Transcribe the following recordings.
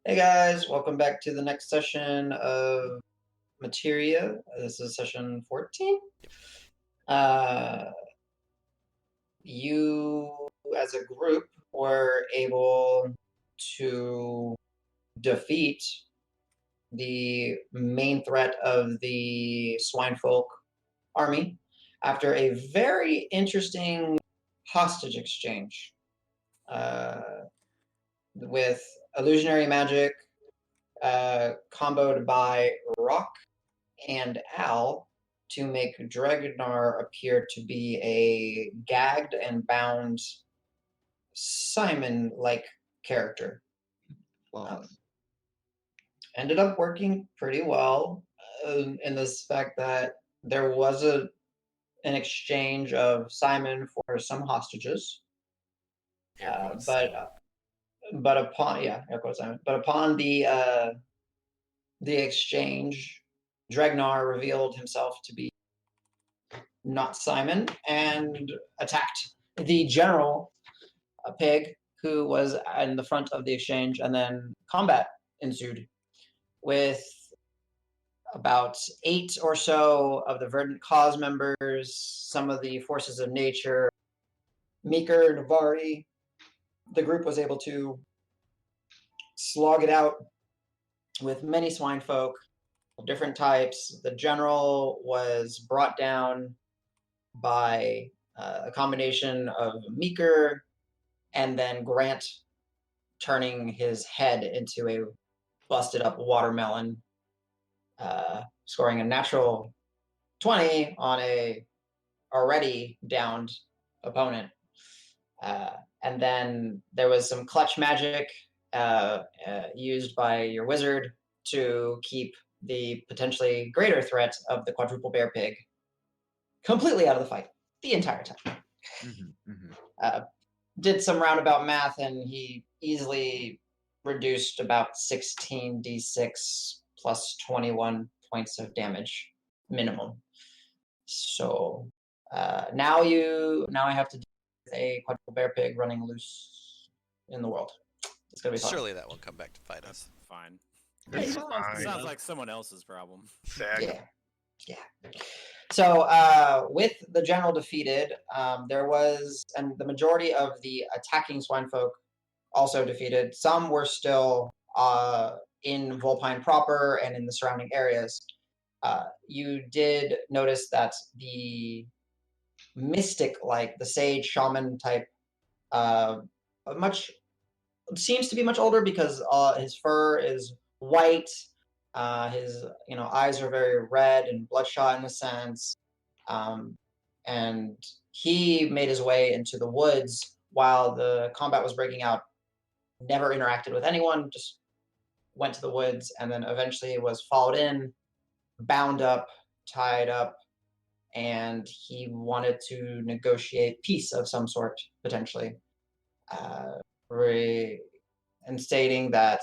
Hey guys, welcome back to the next session of Materia. This is session 14. You, as a group, were able to defeat the main threat of the Swinefolk army after a very interesting hostage exchange with illusionary magic comboed by Roque and Al to make Dregnar appear to be a gagged and bound Simon-like character. Ended up working pretty well in this fact that there was an exchange of Simon for some hostages. But upon Simon. But upon the exchange, Dregnar revealed himself to be not Simon and attacked the general, Pig, who was in the front of the exchange, and then combat ensued with about 8 or so of the Verdant Cause members, some of the forces of nature, Meeker, Navari. The group was able to slog it out with many swine folk of different types. The general was brought down by a combination of Meeker and then Grant turning his head into a busted up watermelon, scoring a natural 20 on a already downed opponent. And then there was some clutch magic used by your wizard to keep the potentially greater threat of the quadruple bear pig completely out of the fight the entire time. Did some roundabout math, and he easily reduced about 16d6 plus 21 points of damage minimum. So now I have to deal with a quadruple bear pig running loose in the world. It's gonna be fun. Surely that won't come back to fight us. Fine. It's fine. It sounds like someone else's problem. Yeah. So with the general defeated, there was, and the majority of the attacking swinefolk also defeated. Some were still in Volpine proper and in the surrounding areas. You did notice that the mystic-like, the sage shaman type, seems to be much older because his fur is white. His eyes are very red and bloodshot in a sense, and he made his way into the woods while the combat was breaking out. Never interacted with anyone, just went to the woods, and then eventually was followed in, bound up, tied up, and he wanted to negotiate peace of some sort, potentially, and stating that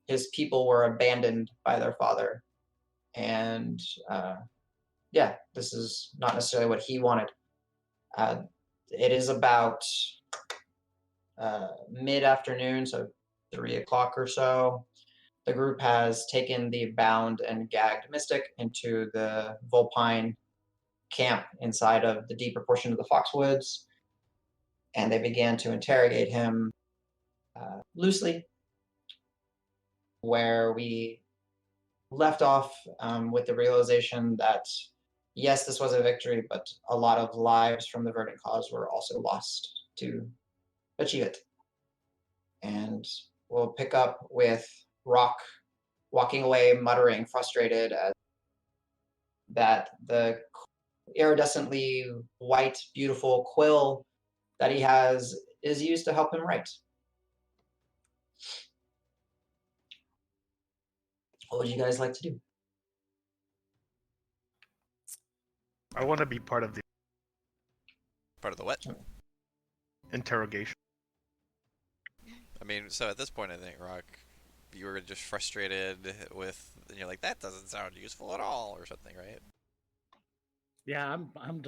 his people were abandoned by their father. And this is not necessarily what he wanted. It is about mid-afternoon, so 3 o'clock or so. The group has taken the bound and gagged mystic into the Volpine camp inside of the deeper portion of the Foxwoods, and they began to interrogate him loosely, where we left off with the realization that, yes, this was a victory, but a lot of lives from the Verdant Cause were also lost to achieve it. And we'll pick up with Roque walking away, muttering, frustrated, that the iridescently white, beautiful quill that he has is used to help him write. What would you guys like to do? I want to be part of the what? interrogation. I mean, so at this point, I think, Roque, you were just frustrated with, and you're like, that doesn't sound useful at all, or something, right? Yeah, I'm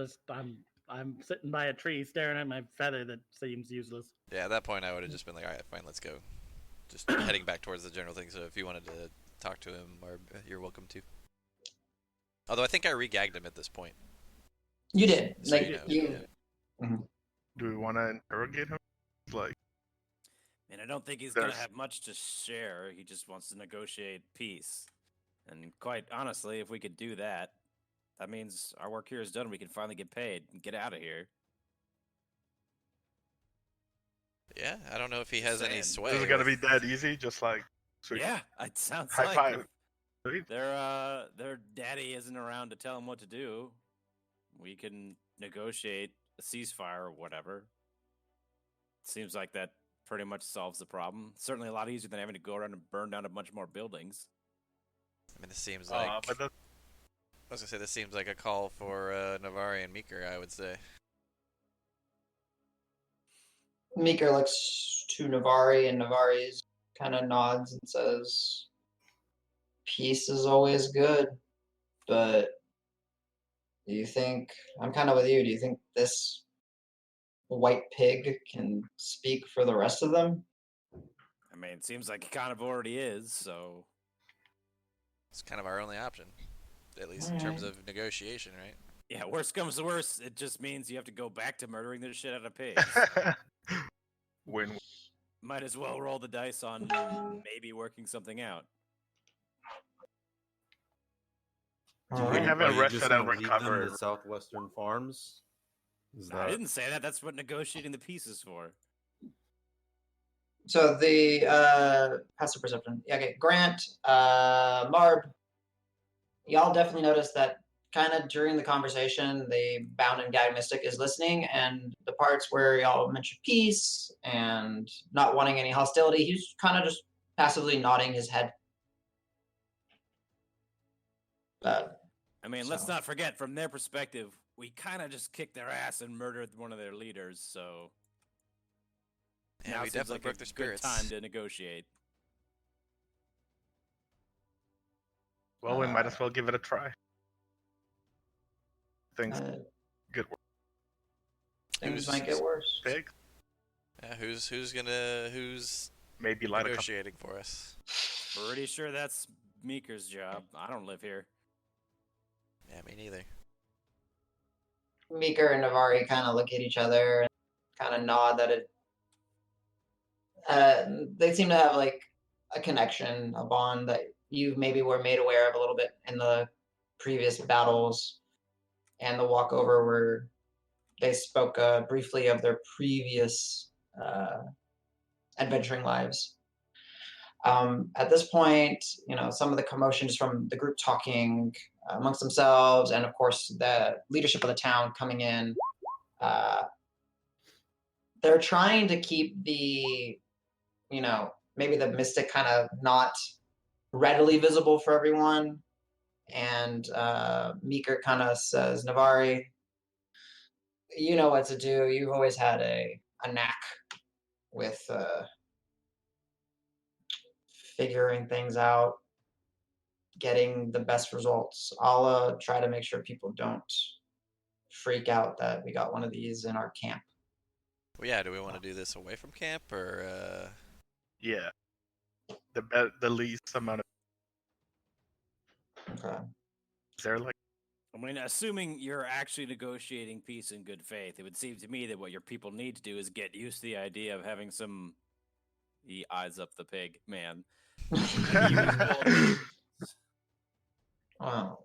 sitting by a tree staring at my feather that seems useless. Yeah, at that point, I would have just been like, all right, fine, let's go. just heading back towards the general thing. So if you wanted to talk to him, or you're welcome to. Although I think I re-gagged him at this point. You did. So Like, you know, you. yeah. Do we want to interrogate him? Like, And I don't think he's going to There's- have much to share. He just wants to negotiate peace. And quite honestly, if we could do that, that means our work here is done. We can finally get paid and get out of here. Yeah, I don't know if he has any Saying. sway. is it gonna be with- that easy? Just like, sweet. Yeah, it sounds High like five. if Sweet. their daddy isn't around to tell him what to do, we can negotiate a ceasefire or whatever. Seems like that pretty much solves the problem. Certainly a lot easier than having to go around and burn down a bunch more buildings. I mean, this seems like. But that's I was gonna say this seems like a call for Navari and Meeker. I would say. Meeker looks to Navari, and Navari kind of nods and says, "Peace is always good, but do you think I'm kind of with you? Do you think this white pig can speak for the rest of them?" I mean, it seems like he kind of already is, so It's kind of our only option, at least in terms of negotiation, right? yeah, worst comes to worst, it just means you have to go back to murdering the shit out of pigs. win. Might as well roll the dice on maybe working something out. We Alright. haven't Are you rested just and gonna leave them recovered. the southwestern farms? Is I that didn't say that. That's what negotiating the peace is for. So the passive perception. Yeah, okay. Grant, Marb, y'all definitely noticed that kind of during the conversation, the bound and gagged mystic is listening, and the parts where y'all mentioned peace and not wanting any hostility, he's kind of just passively nodding his head. I mean, let's So- not forget, from their perspective, we kind of just kicked their ass and murdered one of their leaders, so Yeah, now we seems definitely like broke a their good spirits. time to negotiate. Well, we might as well give it a try. Things Uh, good work. things Who's- might get worse. Pig. Yeah, who's Maybe light a couple. negotiating for us? Pretty sure that's Meeker's job. I don't live here. Yeah, me neither. Meeker and Navari kind of look at each other and kind of nod that it. They seem to have like a connection, a bond that you maybe were made aware of a little bit in the previous battles, and the walkover where they spoke briefly of their previous adventuring lives. At this point, some of the commotions from the group talking amongst themselves, and of course the leadership of the town coming in. They're trying to keep the, maybe the mystic kind of not readily visible for everyone. And Meeker kind of says, "Navari, you know what to do. You've always had a knack with figuring things out, getting the best results. I'll try to make sure people don't freak out that we got one of these in our camp." Well, yeah. Do we want to do this away from camp or? Yeah. The least amount of. Okay. Is there like I mean, assuming you're actually negotiating peace in good faith, it would seem to me that what your people need to do is get used to the idea of having some. He eyes up the pig, man. Wow.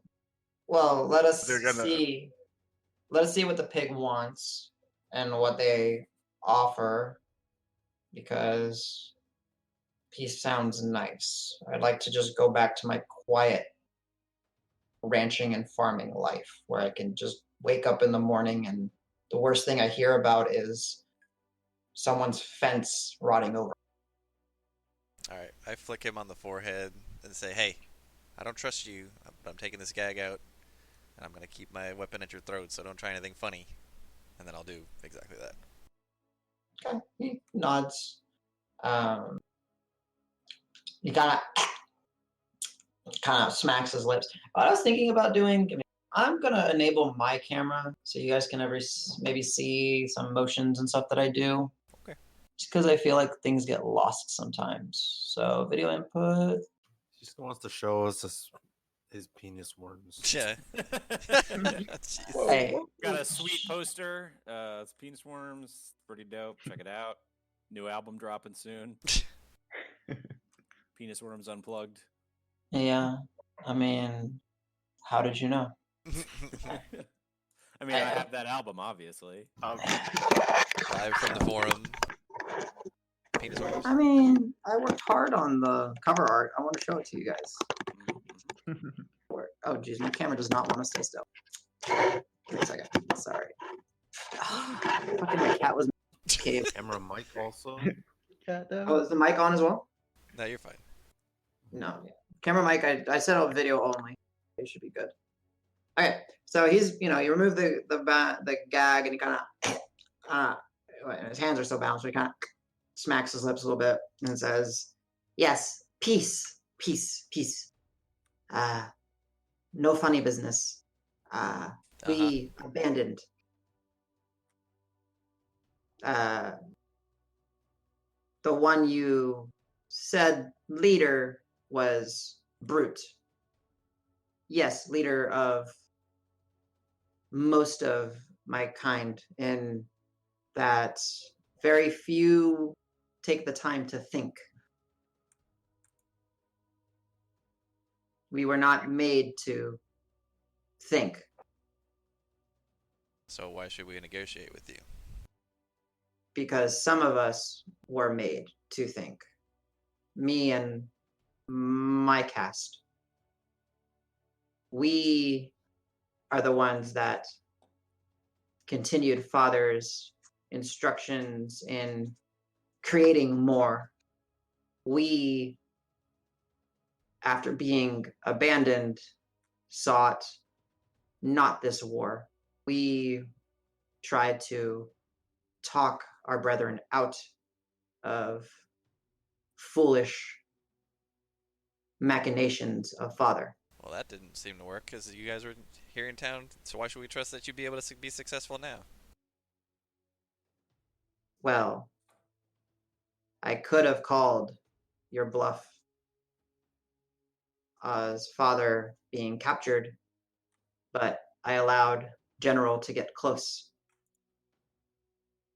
Well, let us They're gonna- see. Let us see what the pig wants and what they offer, because peace sounds nice. I'd like to just go back to my quiet ranching and farming life, where I can just wake up in the morning and the worst thing I hear about is someone's fence rotting over. All right, I flick him on the forehead and say, "Hey, I don't trust you, but I'm taking this gag out, and I'm gonna keep my weapon at your throat, so don't try anything funny." And then I'll do exactly that. Okay. He nods. He kind of smacks his lips. What I was thinking about doing, I'm gonna enable my camera so you guys can maybe see some motions and stuff that I do. Okay. Just because I feel like things get lost sometimes. So video input. He just wants to show us his penis worms. Yeah. Whoa, Hey. whoa, Got whoa. a sweet poster. It's Penis Worms. Pretty dope. Check it out. New album dropping soon. Penis Worms Unplugged. Yeah. I mean, how did you know? I mean, I have that album, obviously. Live from the forum. Penis worms. I mean, I worked hard on the cover art. I want to show it to you guys. Oh, geez, my camera does not want to stay still. Give me a second. Sorry. Fucking my cat was cave. Camera mic also. Oh, is the mic on as well? No, you're fine. No. Camera mic, I set up video only. It should be good. Okay, so he's, you remove the gag and he kind of, his hands are still bound, so he kind of smacks his lips a little bit and says, yes, peace, peace, peace. No funny business. We abandoned. The one you said leader was Brute. Yes, leader of most of my kind, in that very few take the time to think. We were not made to think. So why should we negotiate with you? Because some of us were made to think. Me and my cast. We are the ones that continued Father's instructions in creating more. We, after being abandoned, sought not this war. We tried to talk our brethren out of foolish machinations of Father. Well, that didn't seem to work because you guys were here in town. So why should we trust that you'd be able to be successful now? Well, I could have called your bluff as Father being captured, but I allowed General to get close.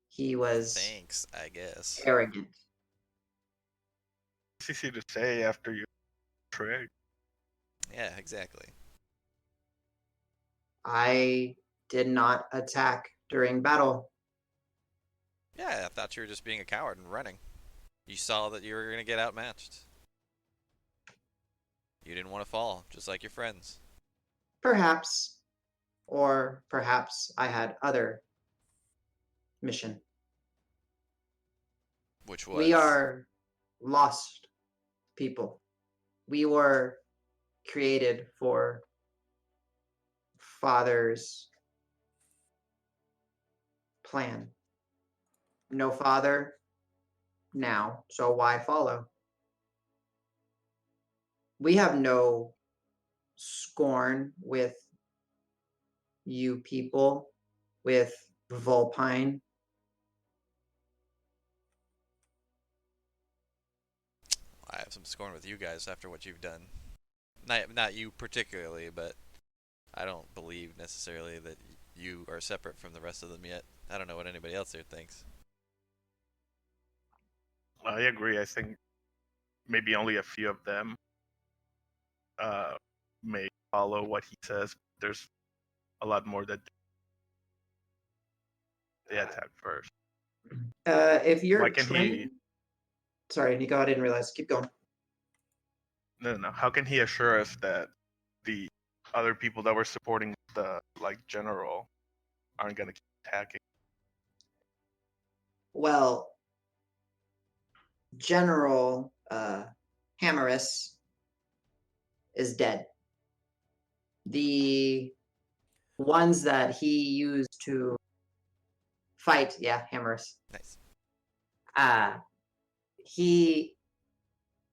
He was Thanks, I guess. arrogant. It's easy to say after you trick. Yeah, exactly. I did not attack during battle. Yeah, I thought you were just being a coward and running. You saw that you were going to get outmatched. You didn't want to fall, just like your friends. Perhaps. Or perhaps I had other mission. Which was? We are lost people. We were created for Father's plan. No Father now, so why follow? We have no scorn with you people, with Vulpine. I have some scorn with you guys after what you've done. Not you particularly, but I don't believe necessarily that you are separate from the rest of them yet. I don't know what anybody else here thinks. I agree. I think maybe only a few of them may follow what he says. There's a lot more that they attack first. If you're Why can trained... he? Sorry, Nico, I didn't realize. Keep going. No. How can he assure us that the other people that were supporting the general aren't gonna keep attacking? Well, General Hammerus is dead. The ones that he used to fight, Hammerus. Nice.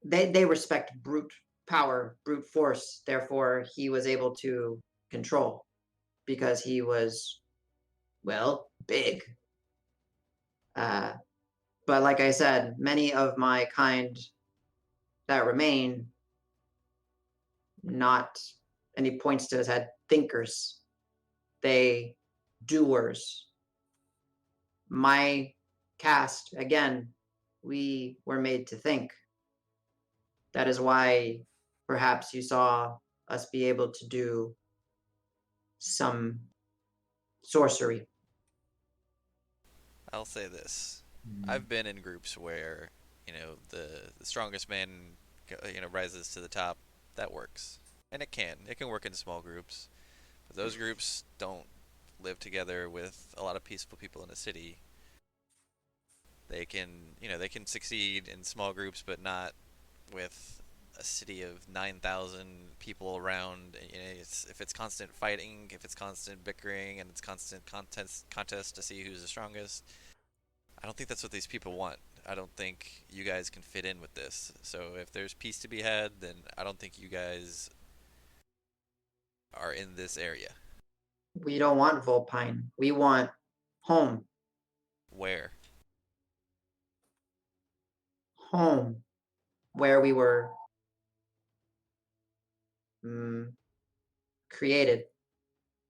They respect brute power, brute force. Therefore, he was able to control because he was, well, big. But like I said, many of my kind that remain, not, and he points to his head, thinkers. They doers. My caste, again, we were made to think. That is why perhaps you saw us be able to do some sorcery. I'll say this. I've been in groups where, the strongest man, rises to the top. That works. And it can work in small groups. But those groups don't live together with a lot of peaceful people in a city. They can succeed in small groups, but not with a city of 9,000 people around. If it's constant fighting, if it's constant bickering, and it's constant contest to see who's the strongest, I don't think that's what these people want. I don't think you guys can fit in with this. So if there's peace to be had, then I don't think you guys are in this area. We don't want Vulpine. We want home. Where? Home. Where we were created.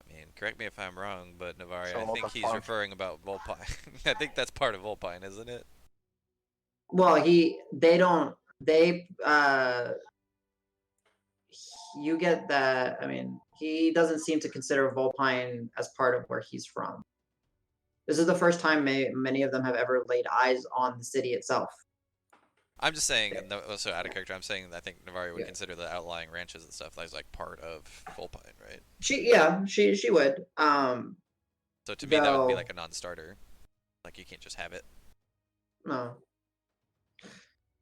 I mean, correct me if I'm wrong, but Navari, So I what think the he's fuck? referring about Vulpine. I think that's part of Vulpine, isn't it? Well, you get that. I mean, he doesn't seem to consider Vulpine as part of where he's from. This is the first time many of them have ever laid eyes on the city itself. I'm just saying, so out of character, I'm saying that I think Navari would Yeah. consider the outlying ranches and stuff as like part of Vulpine, right? She would. So to me, that would be Though- like a non-starter. Like you can't just have it. No.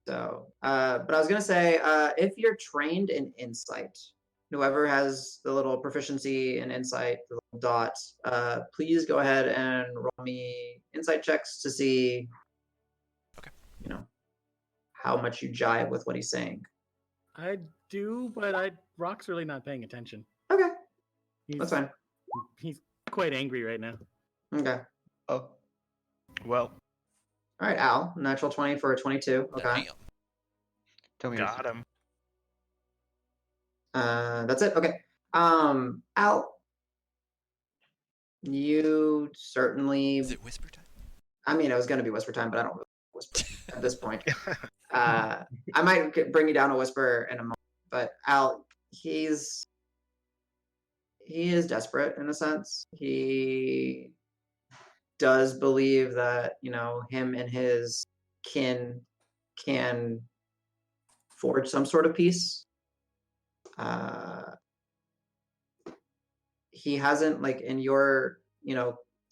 So, but I was gonna say, if you're trained in insight, whoever has the little proficiency in insight, the little dot, please go ahead and roll me insight checks to see, Okay. how much you jive with what he's saying. I do, but Rock's really not paying attention. Okay, He's, that's fine. He's quite angry right now. Okay. Oh, Well, All right, Al, natural 20 for a 22. Okay. Damn. tell me. got him. That's it. Okay. Al, you certainly. Is it whisper time? I mean, it was going to be whisper time, but I don't really whisper at this point. I might bring you down a whisper in a moment, but Al, he is desperate in a sense. He does believe that him and his kin can forge some sort of peace. He hasn't, like, in your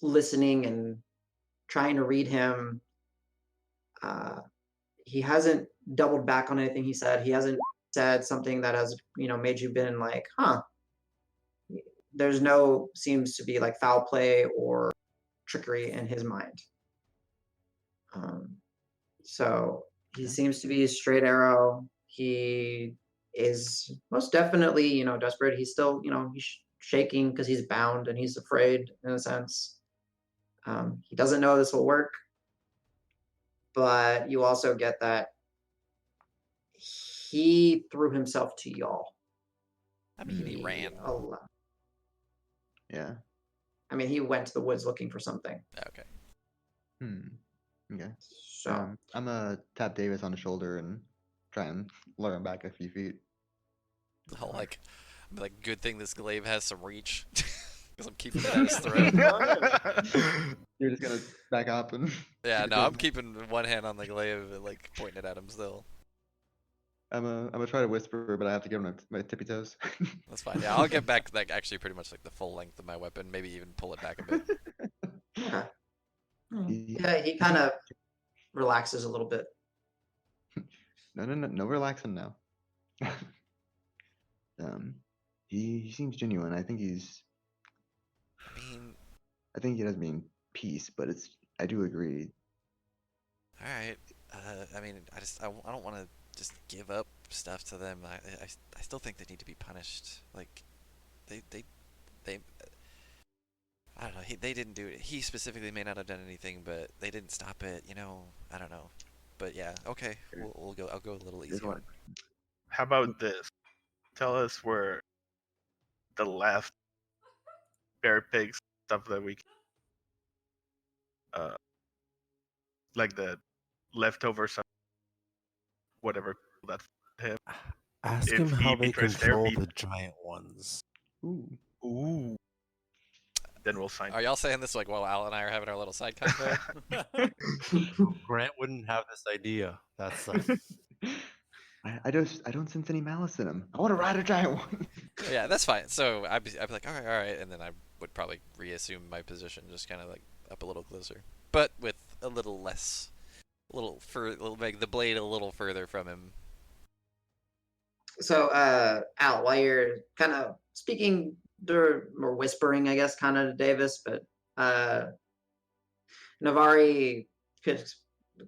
listening and trying to read him, he hasn't doubled back on anything he said. He hasn't said something that has made you been like, huh. There's seems to be like foul play or trickery in his mind. So he seems to be a straight arrow. He is most definitely desperate. He's still he's shaking because he's bound and he's afraid in a sense. He doesn't know this will work, but you also get that he threw himself to y'all. I mean, he ran. Yeah. I mean, he went to the woods looking for something. Okay. Okay. So I'm gonna tap Davis on the shoulder and try and lure him back a few feet. I'll like, good thing this glaive has some reach, because I'm keeping it at his throat. You're just gonna back up and. Yeah, no, I'm keeping one hand on the glaive and like pointing it at him still. I'm gonna try to whisper, but I have to give him my tippy toes. That's fine. Yeah, I'll get back like actually pretty much like the full length of my weapon, maybe even pull it back a bit. yeah, he kind of relaxes a little bit. No relaxing now. He seems genuine. I think he does mean peace, but I do agree. All right. I mean, I don't want to just give up stuff to them. I still think they need to be punished. Like, they I don't know. They didn't do it. He specifically may not have done anything, but they didn't stop it. I don't know. But yeah, okay. We'll go. I'll go a little This easier. one. How about this? Tell us where the last bear pigs stuff that we like the leftover stuff, whatever that's him. Ask If him he how they betrays their control people. the giant ones. Ooh. Ooh. Then we'll sign. Are y'all saying this like while Al and I are having our little side convo? Grant wouldn't have this idea. That's I don't sense any malice in him. I want to ride a giant one. Yeah, that's fine. So I'd be like, all right, and then I would probably reassume my position, just kind of like up a little closer, but with a little less, make the blade a little further from him. So, Al, while you're kind of speaking or whispering, I guess, kind of to Davis, but Navari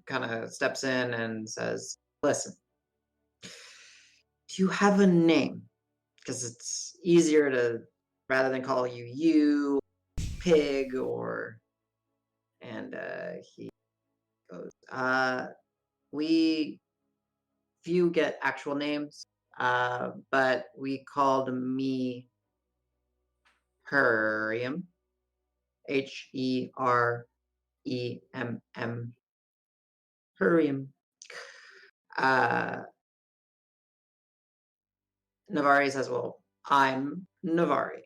kind of steps in and says, "Listen, do you have a name? Because it's easier to, rather than call you pig, or." And he goes, "We few get actual names, but we called me Herium, Heremm, Herium." Navari says, "Well, I'm Navari.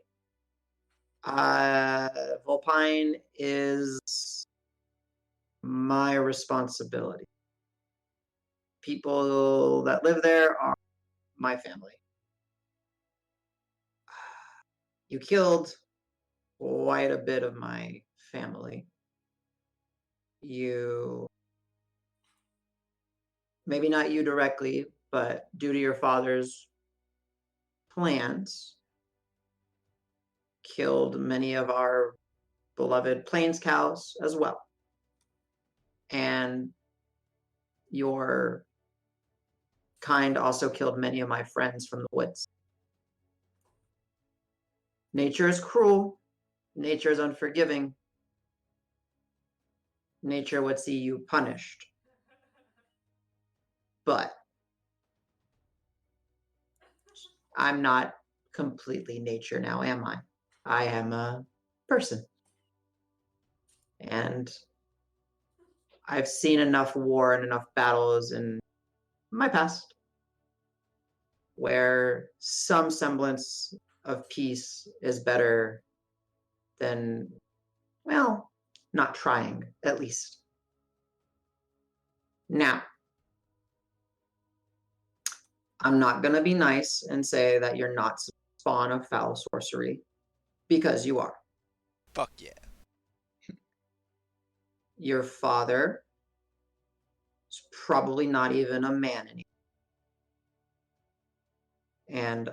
Volpine is my responsibility. People that live there are my family. You killed quite a bit of my family. Maybe not you directly, but due to your father's plans, killed many of our beloved plains cows as well. And your kind also killed many of my friends from the woods. Nature is cruel. Nature is unforgiving. Nature would see you punished. But I'm not completely nature now, am I? I am a person. And I've seen enough war and enough battles in my past where some semblance of peace is better than, well, not trying, at least. Now, I'm not going to be nice and say that you're not spawn of foul sorcery, because you are. Fuck yeah. Your father is probably not even a man anymore. And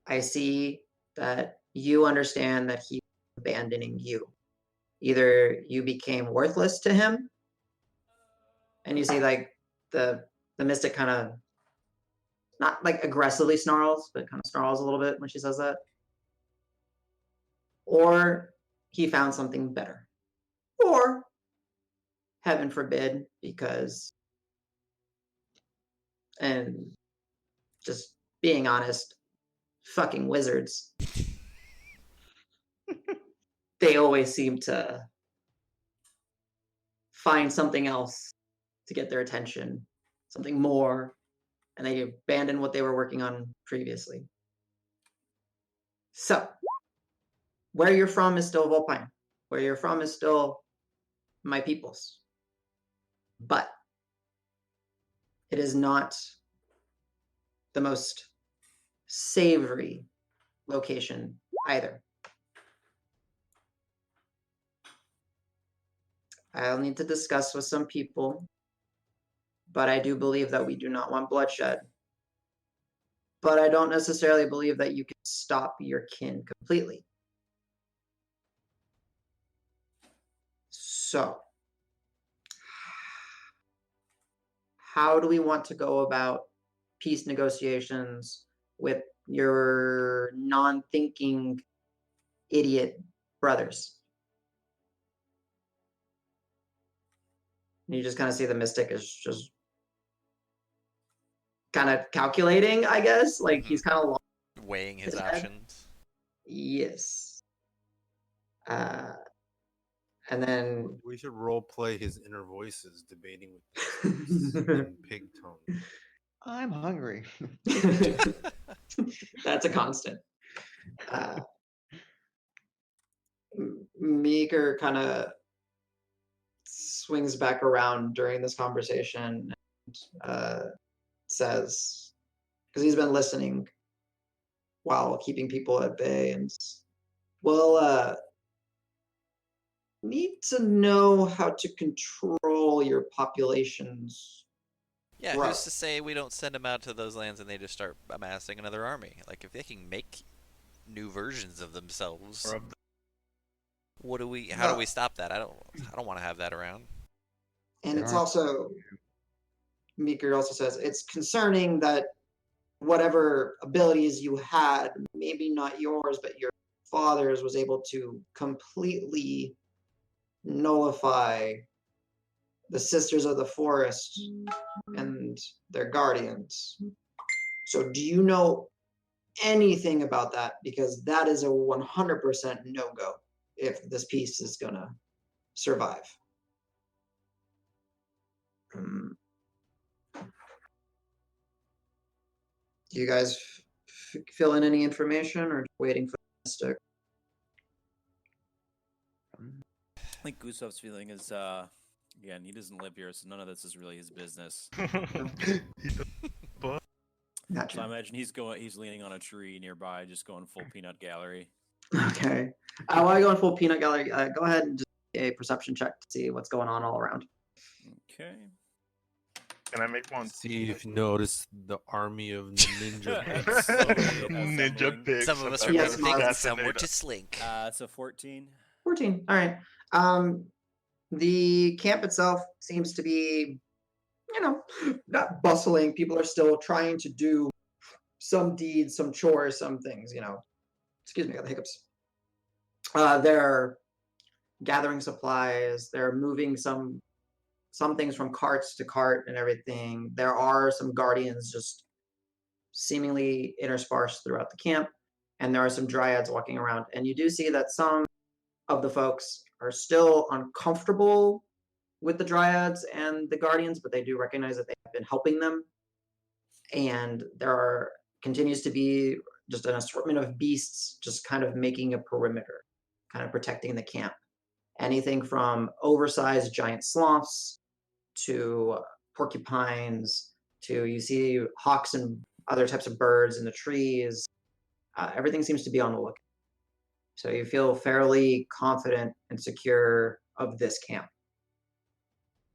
I see that you understand that he's abandoning you. Either you became worthless to him, and you see like the mystic kind of, not like aggressively snarls, but kind of snarls a little bit when she says that. Or he found something better. Or, heaven forbid, because, and just being honest, fucking wizards, they always seem to find something else to get their attention, something more, and they abandon what they were working on previously. So, where you're from is still Volpine. Where you're from is still my people's. But it is not the most savory location either. I'll need to discuss with some people, but I do believe that we do not want bloodshed. But I don't necessarily believe that you can stop your kin completely. So, how do we want to go about peace negotiations with your non-thinking idiot brothers? You just kind of see the mystic is just kind of calculating, I guess. Like he's kind of weighing his his head. options. Yes. And then We should role play his inner voices debating with themselves in pig tone. I'm hungry. that's a constant. Meeker kind of swings back around during this conversation and says, because he's been listening while keeping people at bay, and well, need to know how to control your populations. Yeah, Right. who's to say we don't send them out to those lands and they just start amassing another army? Like, if they can make new versions of themselves, Or what do we? How do we stop that? I don't want to have that around. And There it's are- also, Meeker also says, it's concerning that whatever abilities you had, maybe not yours, but your father's, was able to completely nullify the Sisters of the Forest and their guardians. So do you know anything about that? Because that is a 100% no-go if this piece is going to survive. Do you guys fill in any information or just waiting for the stick? I think Gustav's feeling is, again, he doesn't live here, so none of this is really his business. So I Gotcha. imagine he's leaning on a tree nearby, just going full peanut gallery. Okay. While I go in full peanut gallery, go ahead and just a perception check to see what's going on all around. Okay. Can I make one? See if you notice the army of ninja pigs. Ninja pigs. Some of us I've were Yes, meant Marb. pigs, some were to slink. So 14. 14. All right. The camp itself seems to be, not bustling. People are still trying to do some deeds, some chores, some things, Excuse me, I got the hiccups. They're gathering supplies. They're moving some things from carts to cart and everything. There are some guardians just seemingly interspersed throughout the camp, and there are some dryads walking around. And you do see that some of the folks are still uncomfortable with the dryads and the guardians, but they do recognize that they have been helping them. And there continues to be just an assortment of beasts just kind of making a perimeter, kind of protecting the camp. Anything from oversized giant sloths to porcupines to you see hawks and other types of birds in the trees. Everything seems to be on the look. So you feel fairly confident and secure of this camp.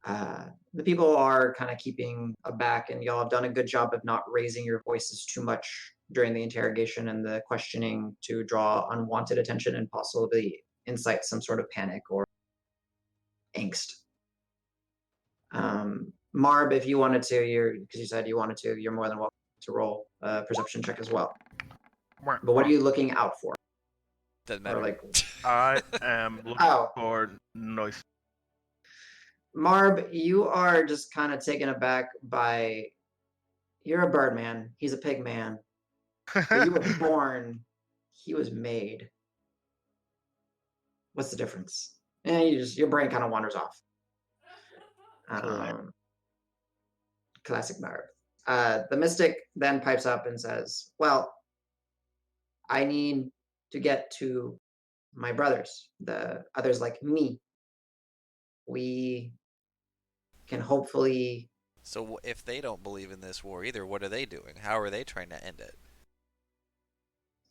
The people are kind of keeping aback, and y'all have done a good job of not raising your voices too much during the interrogation and the questioning to draw unwanted attention and possibly incite some sort of panic or angst. Marb, if you wanted to, because you said you wanted to, you're more than welcome to roll a perception check as well. But what are you looking out for? Doesn't Or matter. I am looking Oh, for noise. Marb, you are just kind of taken aback by. You're a bird man. He's a pig man. But you were born. He was made. What's the difference? And your brain kind of wanders off. Classic Marb. The mystic then pipes up and says, well, I need to get to my brothers, the others like me. We can hopefully. So if they don't believe in this war either, what are they doing? How are they trying to end it?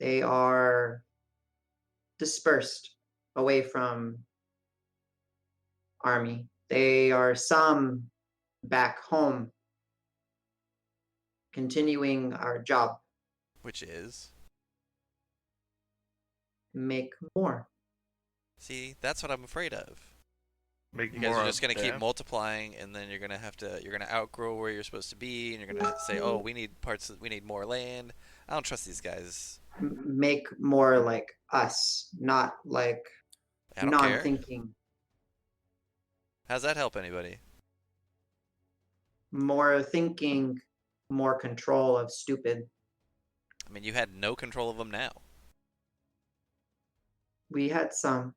They are dispersed away from army. They are some back home continuing our job. Which is? Make more. See, that's what I'm afraid of. Make You guys more are just of going to keep them. multiplying, and then you're going to outgrow where you're supposed to be, and you're going to say, oh, we need more land. I don't trust these guys. Make more like us, not like I don't care. non-thinking. How's that help anybody? more thinking, more control of stupid. I mean, you had no control of them now. We had some.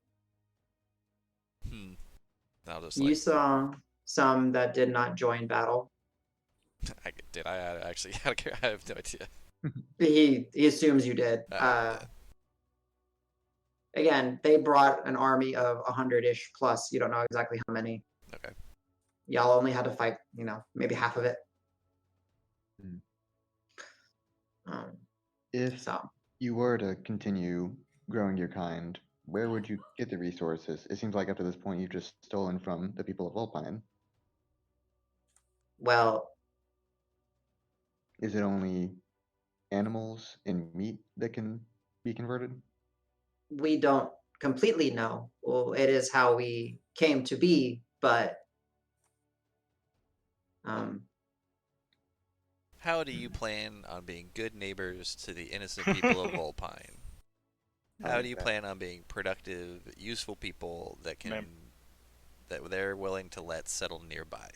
I'll just You saw some that did not join battle. I actually I have no idea. He assumes you did. Yeah. Again, they brought an army of 100-ish plus. You don't know exactly how many. Okay. Y'all only had to fight, maybe half of it. If So you were to continue growing your kind, where would you get the resources? It seems like up to this point you've just stolen from the people of Vulpine. well, Is it only animals and meat that can be converted? we don't completely know. Well, it is how we came to be, but How do you plan on being good neighbors to the innocent people of Vulpine? How do you plan on being productive, useful people that that they're willing to let settle nearby?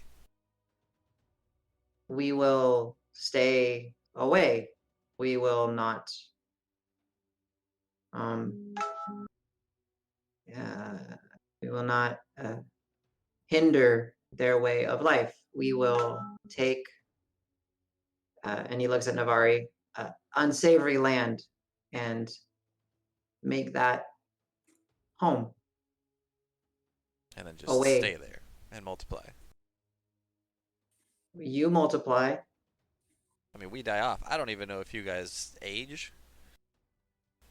we will stay away. We will not we will not hinder their way of life. We will take and he looks at Navari, unsavory land and make that home. And then just Away. stay there and multiply. You multiply. I mean, we die off. I don't even know if you guys age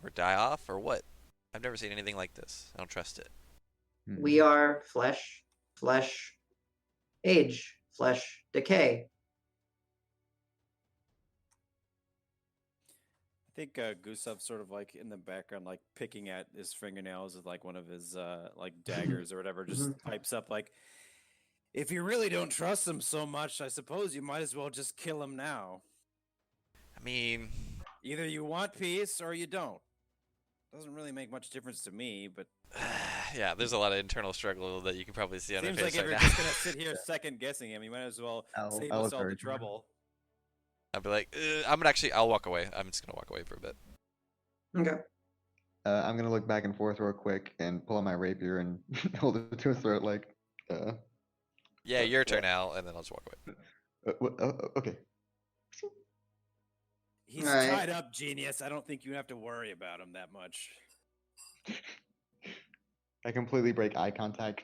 or die off or what. I've never seen anything like this. I don't trust it. We are flesh age, flesh decay. I think Gustav's sort of like in the background, like picking at his fingernails with like one of his like daggers or whatever, just pipes up like, if you really don't trust him so much, I suppose you might as well just kill him now. I mean, either you want peace or you don't. Doesn't really make much difference to me, but yeah, there's a lot of internal struggle that you can probably see on seems her like face if right you're now. just gonna sit here second guessing him, you might as well save us all the trouble. I'll be like, I'll walk away. I'm just gonna walk away for a bit. Okay. I'm gonna look back and forth real quick and pull out my rapier and hold it to his throat like. Yeah, your turn now, and then I'll just walk away. Okay. He's tied up, genius. I don't think you have to worry about him that much. I completely break eye contact.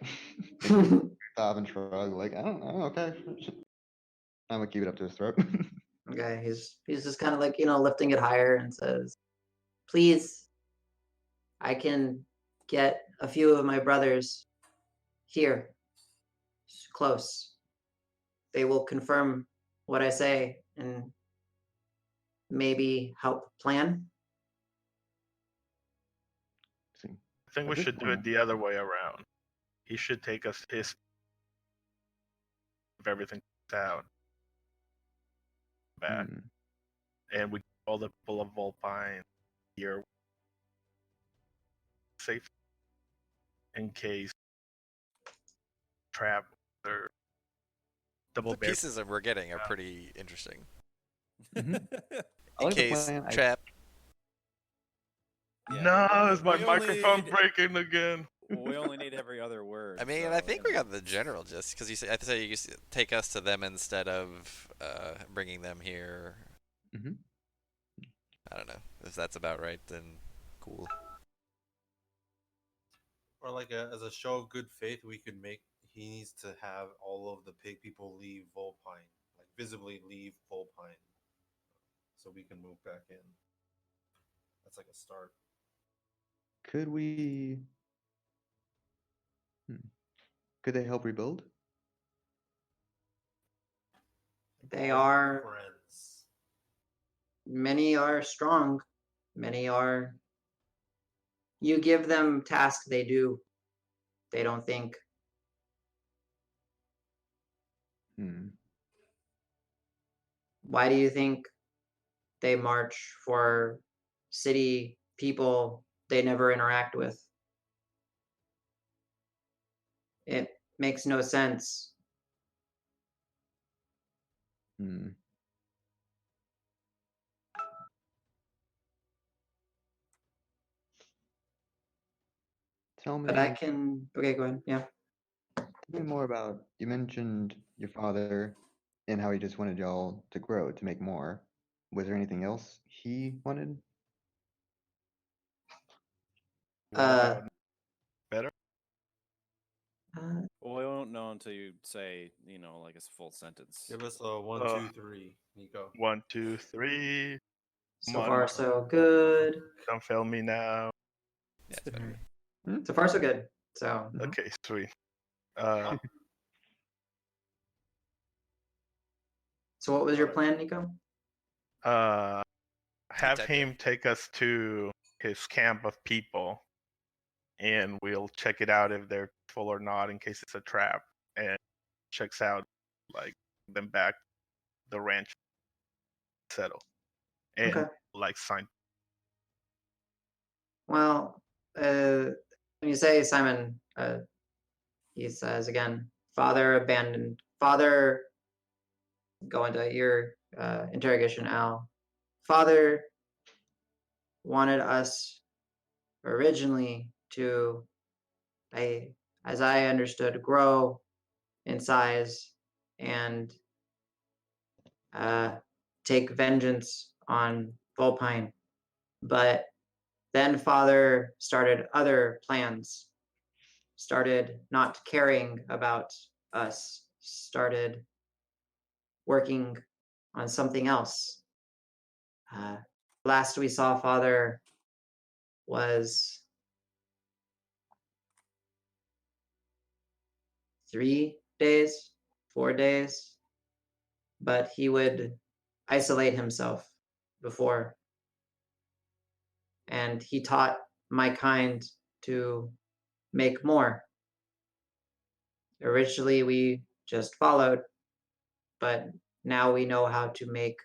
Stop and shrug, like, I don't know, okay. I'm gonna keep it up to his throat. Okay, he's just kind of like, lifting it higher and says, please, I can get a few of my brothers here, close. They will confirm what I say and maybe help plan. I think we should do it the other way around. He should take us his if everything down back, and we all the people of Vulpine here safe in case trap or double The pieces that we're getting are pretty interesting. In like case trap. Yeah. No, is my microphone breaking again? We only need every other word. I mean, I think we got the general gist because I say you take us to them instead of bringing them here. I don't know if that's about right. Then cool. Or like as a show of good faith, we could make. He needs to have all of the pig people leave Vulpine, like visibly leave Vulpine, so we can move back in. That's like a start. Could we? Could they help rebuild? They are. Friends. Many are strong. Many are. You give them tasks, they do. They don't think. Why do you think they march for city people they never interact with? It makes no sense. Hmm. Tell But I me, can. Okay, go ahead. Yeah. tell me more about. You mentioned your father and how he just wanted y'all to grow, to make more. Was there anything else he wanted? What Uh, about better? uh, Well, we won't know until you say, like a full sentence. Give us a one, Uh, 2, 3, Nico. 1, 2, 3. so Come on, far, so good. don't fail me now. Yeah, it's better. So far, so good. So, Okay, sweet. Uh, so what was your plan, Nico? uh, have typed him take us to his camp of people, and we'll check it out if they're full or not, in case it's a trap, and checks out like them back the ranch settle, and Okay. like sign. Well, when you say Simon, he says again, father abandoned. Father, go into your interrogation, Al. Father wanted us originally to, as I understood, grow in size and take vengeance on Volpine. But then father started other plans, started not caring about us, started working on something else. Last we saw father was 3 days, 4 days, but he would isolate himself before. And he taught my kind to make more. Originally, we just followed, but now we know how to make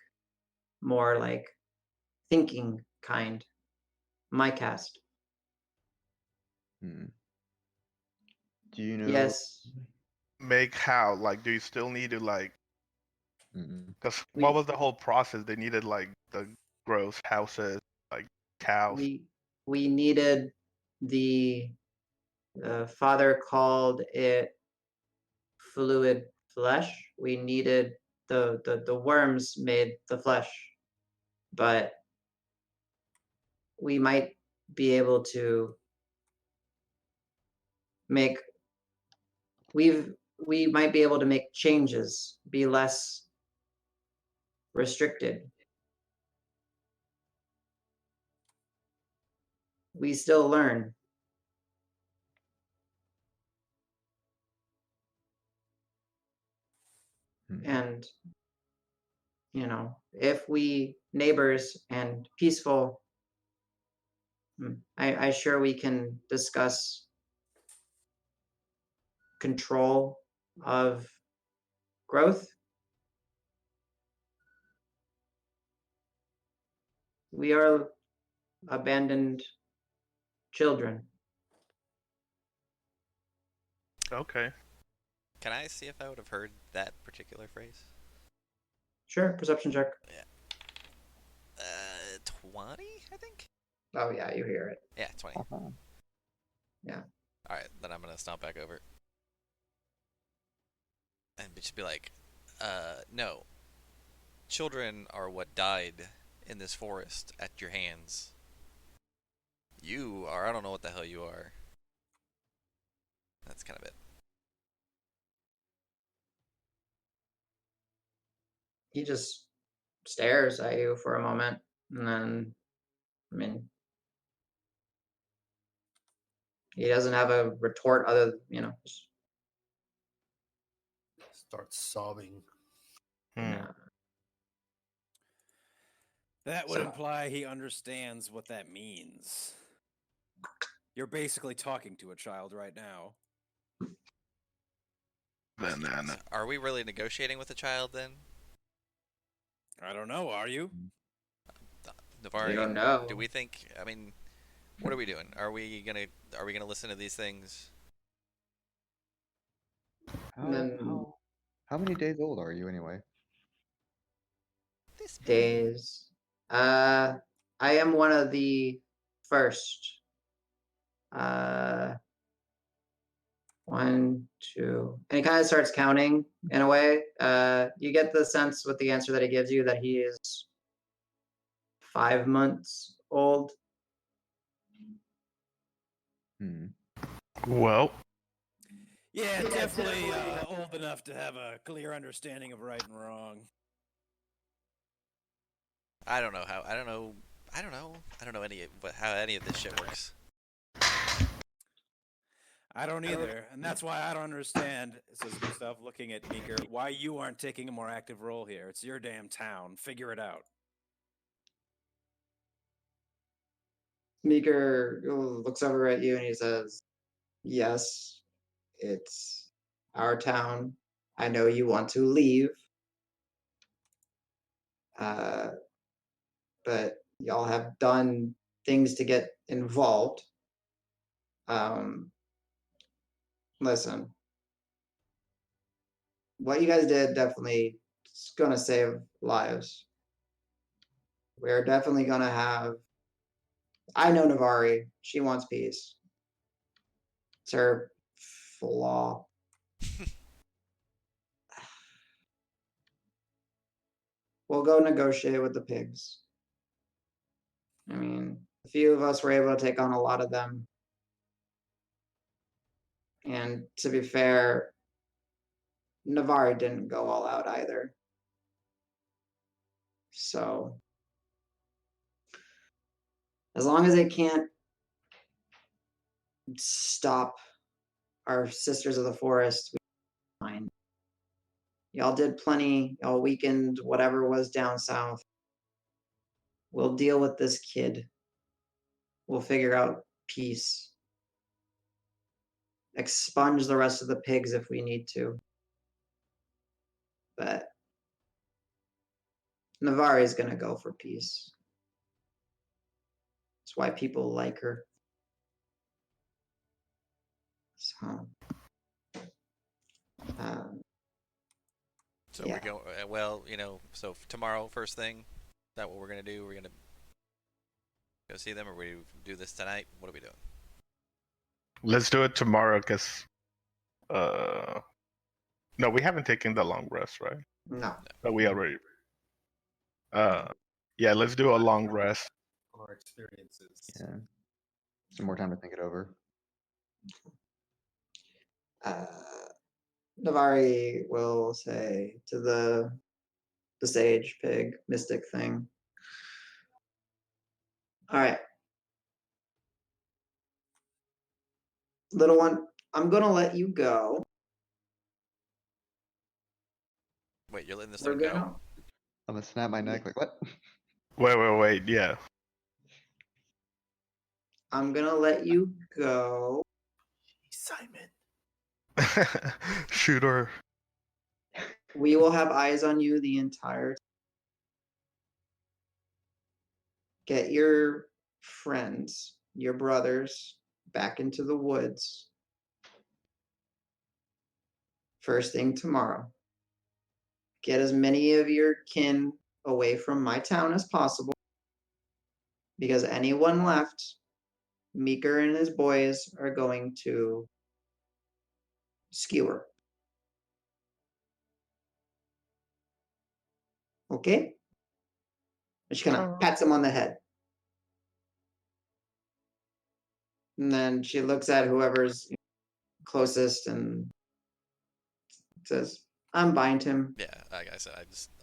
more like thinking kind. My cast. Hmm. Do you know? Yes, Make how? Like, do you still need to like? Mm-mm. Because We- what was the whole process? They needed like the gross houses, like cows. we needed the father called it fluid flesh. We needed the worms made the flesh, but we might be able to make we might be able to make changes, be less restricted. We still learn. Hmm. And if we neighbors and peaceful, I sure we can discuss control of growth. We are abandoned children. Okay. Can I see if I would have heard that particular phrase? Sure, perception check. Yeah. 20, I think? Oh yeah, you hear it. Yeah, 20. Uh-huh. Yeah. Alright, then I'm gonna stomp back over. And just be like, no. Children are what died in this forest at your hands. You are, I don't know what the hell you are. That's kind of it. He just stares at you for a moment, and then, I mean, he doesn't have a retort other, just, Starts sobbing. no. That would So- imply he understands what that means. You're basically talking to a child right now. Then Are we really negotiating with a child then? I don't know, are you? Navari, don't know. do we think, I mean, what are we doing? Are we gonna listen to these things? How, Then- how, how many days old are you anyway? days. I am one of the first. 1, 2, and he kind of starts counting in a way. You get the sense with the answer that he gives you that he is 5 months old. Well, Yeah, definitely old enough to have a clear understanding of right and wrong. I don't know how. I don't know how any of this shit works. I don't either, and that's why I don't understand, says Gustav, looking at Meeker, why you aren't taking a more active role here. It's your damn town. Figure it out. Meeker looks over at you and he says, yes, it's our town. I know you want to leave. But y'all have done things to get involved. Listen, what you guys did definitely is gonna save lives. We're definitely gonna have. I know Navari. She wants peace. It's her flaw. We'll go negotiate with the pigs. I mean, a few of us were able to take on a lot of them. And to be fair, Navari didn't go all out either. So, as long as it can't stop our sisters of the forest, we're fine. Y'all did plenty. Y'all weakened whatever was down south. We'll deal with this kid. We'll figure out peace. Expunge the rest of the pigs if we need to. But Navari's gonna go for peace. That's why people like her. So, So yeah. we go. Well, so tomorrow, first thing, is that what we're gonna do? We're gonna go see them, or we do this tonight? What are we doing? let's do it tomorrow, because no, we haven't taken the long rest, right? No. But we already. Yeah, let's do a long rest. On our experiences. Yeah. Some more time to think it over. Navari will say to the sage pig mystic thing. All right. Little one, I'm gonna let you go. Wait, you're letting this We're thing go? gonna. I'm gonna snap my neck like what? Wait, yeah. I'm gonna let you go. Simon. Shooter. We will have eyes on you the entire time. Get your friends, your brothers, back into the woods. First thing tomorrow. Get as many of your kin away from my town as possible. Because anyone left, Meeker and his boys are going to skewer. Okay? She kind of pats him on the head. And then she looks at whoever's closest and says, unbind him. Yeah, like I said,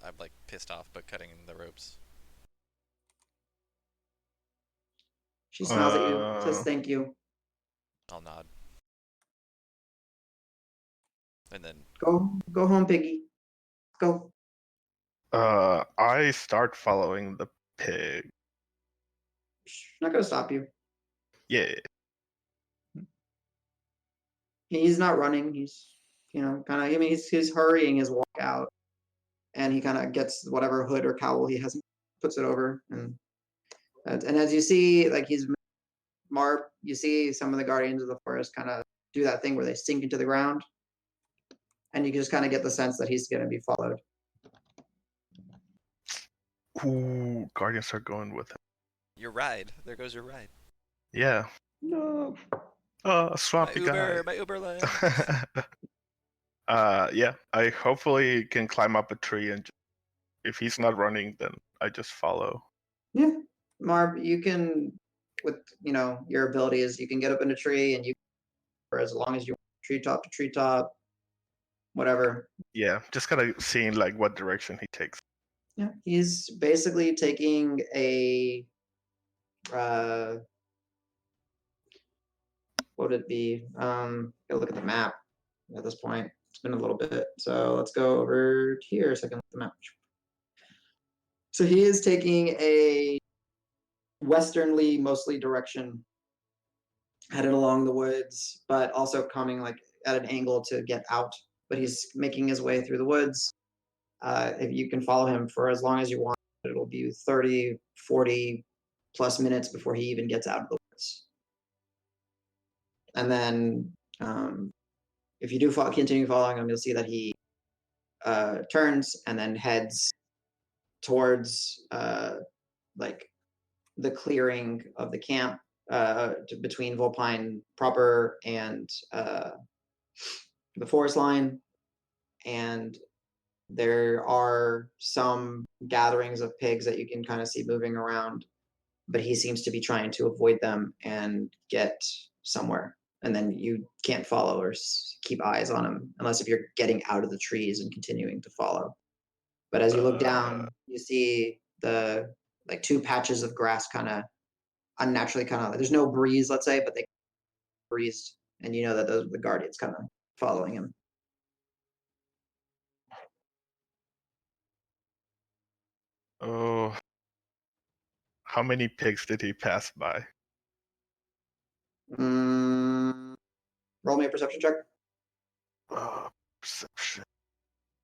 I'm like pissed off, but cutting the ropes. She smiles at you, says thank you. I'll nod. And then Go home, piggy. Go. I start following the pig. Not gonna stop you. Yeah. He's not running. He's, kind of. I mean, he's hurrying his walk out, and he kind of gets whatever hood or cowl he has, puts it over, and as you see, like he's Marb. You see some of the guardians of the forest kind of do that thing where they sink into the ground, and you just kind of get the sense that he's going to be followed. Ooh, Guardians are going with him. Your ride. There goes your ride. Yeah. No. Oh, swampy guy. My Uber land. Yeah. I hopefully can climb up a tree, and if he's not running, then I just follow. Yeah, Marb, you can, with your abilities, you can get up in a tree, and you, for as long as you treetop to treetop, whatever. Yeah, just kind of seeing like what direction he takes. Yeah, he's basically taking a what would it be? Gotta look at the map at this point. It's been a little bit, so let's go over here so I can look at the map. So he is taking a westernly mostly direction, headed along the woods, but also coming like at an angle to get out. But he's making his way through the woods. If you can follow him for as long as you want, it'll be 30, 40 plus minutes before he even gets out of the woods. And then if you do continue following him, you'll see that he turns and then heads towards like the clearing of the camp between Volpine proper and the forest line. And there are some gatherings of pigs that you can kind of see moving around, but he seems to be trying to avoid them and get somewhere. And then you can't follow or keep eyes on him unless if you're getting out of the trees and continuing to follow. But as you look down, you see the like two patches of grass kind of unnaturally there's no breeze, let's say, but they breezed, and you know that the guardian's kind of following him. Oh, how many pigs did he pass by? Roll me a perception check. Perception.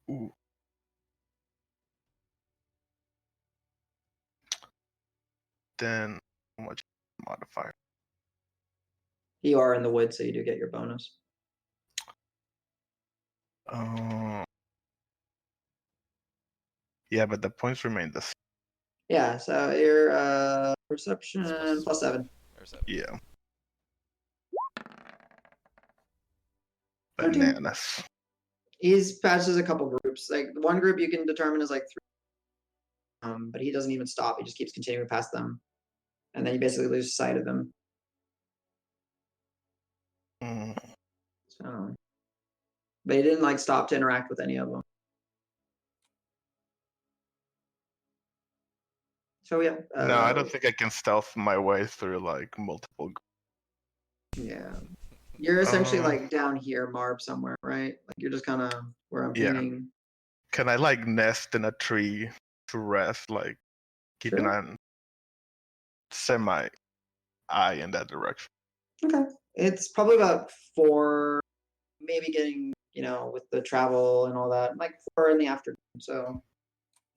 Ooh. Then how much modifier? You are in the woods, so you do get your bonus. Yeah, but the points remain the same. Yeah, so your perception plus 7. Or 7. Yeah. 13. Bananas. He's patches a couple groups. Like one group you can determine is like 3. But he doesn't even stop. He just keeps continuing past them, and then you basically lose sight of them. So, but he didn't like stop to interact with any of them. So yeah. No, I don't think I can stealth my way through like multiple. Yeah, you're essentially like down here, Marb, somewhere, right? Like you're just kind of where I'm thinking. Can I like nest in a tree to rest? Like keeping Sure. an semi eye in that direction. Okay, it's probably about 4, maybe getting with the travel and all that, like 4 in the afternoon. So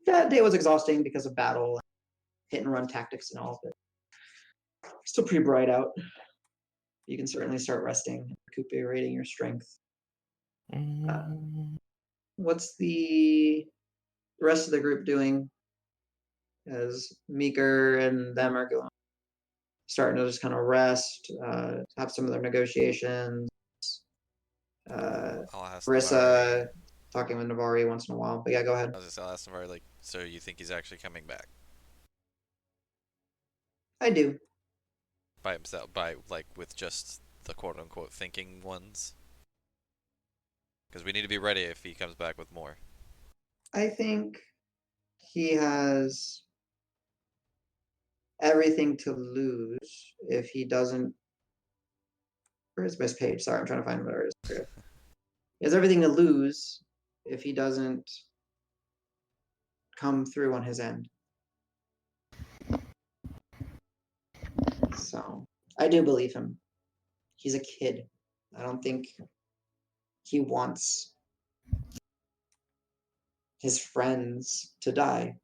that day was exhausting because of battle, hit and run tactics, and all of it. Still pretty bright out. You can certainly start resting, recuperating your strength. What's the rest of the group doing as Meeker and them are starting to just kind of rest, have some of their negotiations? I'll ask Marissa Navari. talking with Navari once in a while. But yeah, go ahead. I'll ask Navari, like, so you think he's actually coming back? I do. By himself? Like, with just the quote-unquote thinking ones? Because we need to be ready if he comes back with more. I think he has everything to lose if he doesn't. Where's this page? Sorry, I'm trying to find where it is. He has everything to lose if he doesn't come through on his end. So I do believe him. He's a kid. I don't think he wants his friends to die.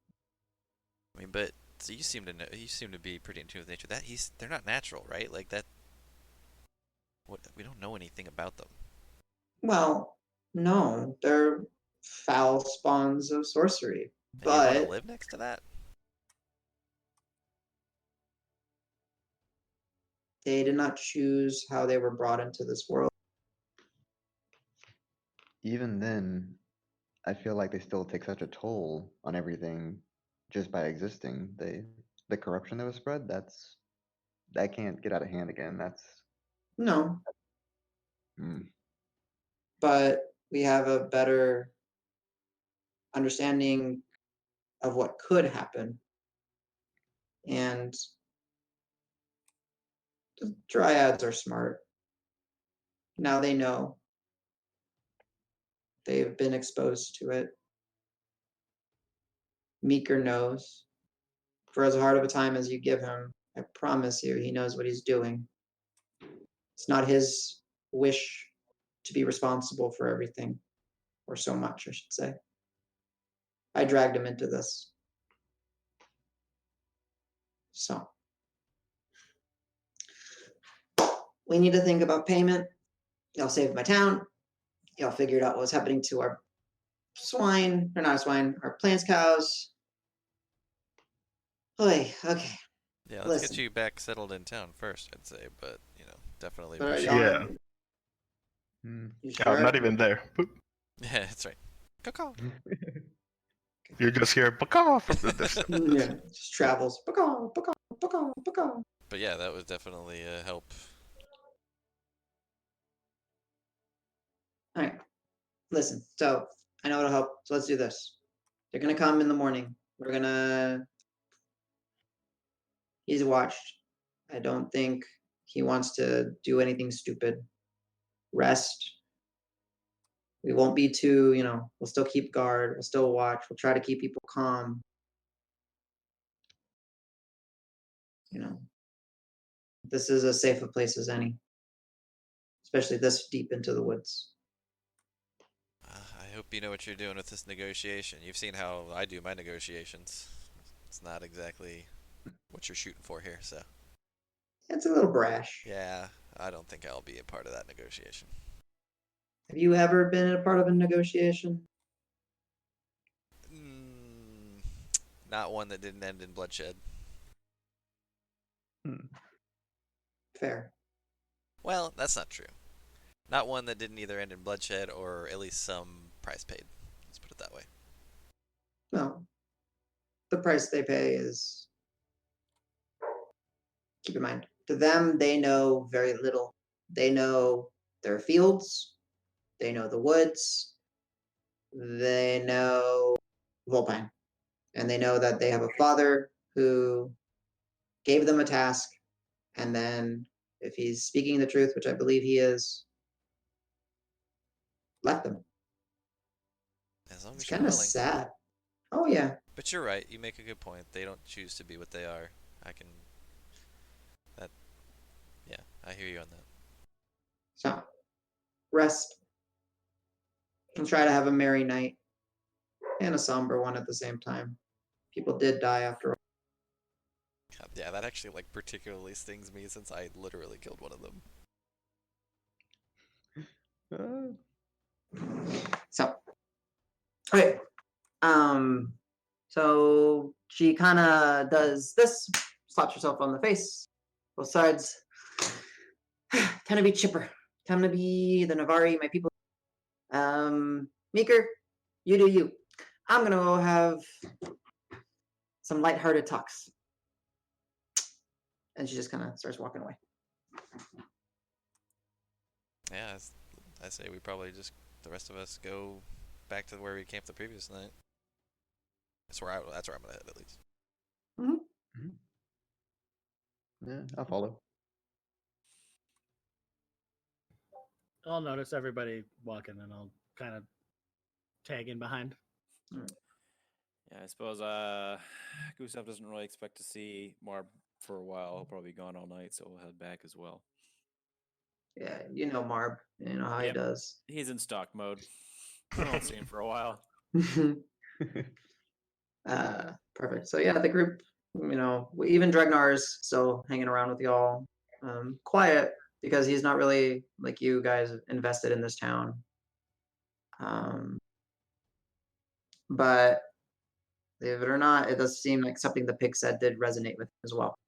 I mean, but so you seem to know. You seem to be pretty in tune with nature. They're not natural, right? Like that. What we don't know anything about them. Well, no, they're foul spawns of sorcery. And you want to But live next to that? They did not choose how they were brought into this world. Even then, I feel like they still take such a toll on everything just by existing. The corruption that was spread, that can't get out of hand again. No, Mm, but we have a better understanding of what could happen. And the dryads are smart. Now they know. They've been exposed to it. Meeker knows. For as hard of a time as you give him, I promise you, he knows what he's doing. It's not his wish to be responsible for everything, or so much, I should say. I dragged him into this. So, we need to think about payment. Y'all saved my town. Y'all figured out what was happening to our swine, or not swine, our plants cows. Oy, okay. Yeah, let's Listen. get you back settled in town first, I'd say, but definitely But appreciate y'all- it. Yeah. mm. You Oh, sure? not even there. Boop. Yeah, that's right. Caw. You just hear "Baka" from the distance. Yeah, it just travels. Baka, baka, baka, baka. But yeah, that was definitely a help. All right. Listen, so I know it'll help. So let's do this. They're gonna come in the morning. He's watched. I don't think he wants to do anything stupid. Rest. We won't be too, we'll still keep guard. We'll still watch. We'll try to keep people calm. This is as safe a place as any, especially this deep into the woods. I hope you know what you're doing with this negotiation. You've seen how I do my negotiations. It's not exactly what you're shooting for here, so. It's a little brash. Yeah, I don't think I'll be a part of that negotiation. Have you ever been a part of a negotiation? Not one that didn't end in bloodshed. Fair. Well, that's not true. Not one that didn't either end in bloodshed or at least some price paid. Let's put it that way. Well, the price they pay is, keep in mind, to them, they know very little. They know their fields, they know the woods, they know Volpine, and they know that they have a father who gave them a task, and then if he's speaking the truth, which I believe he is, left them. As long It's as you're kind of willing. sad. Oh yeah. But you're right. You make a good point. They don't choose to be what they are. Yeah, I hear you on that. So, rest. And try to have a merry night and a somber one at the same time. People did die after all. Yeah, that actually particularly stings me since I literally killed one of them. So, okay. So she kind of does this, slaps herself on the face, both sides. Time to be chipper. Time to be the Navari, my people. Meeker, you do you. I'm gonna go have some lighthearted talks. And she just kind of starts walking away. Yeah, I say we probably just, the rest of us, go back to where we camped the previous night. That's where I'm gonna head, at least. Yeah, I'll follow. I'll notice everybody walking, and I'll kind of tag in behind. Yeah, I suppose Gustav doesn't really expect to see Marb for a while. He'll probably be gone all night, so we'll head back as well. Yeah, you know Marb. You know how he Yep. does. He's in stock mode. I won't see him for a while. Perfect. So yeah, the group, even Dregnar is still hanging around with y'all. Quiet because he's not really like you guys invested in this town. But believe it or not, it does seem like something the pig said did resonate with him as well.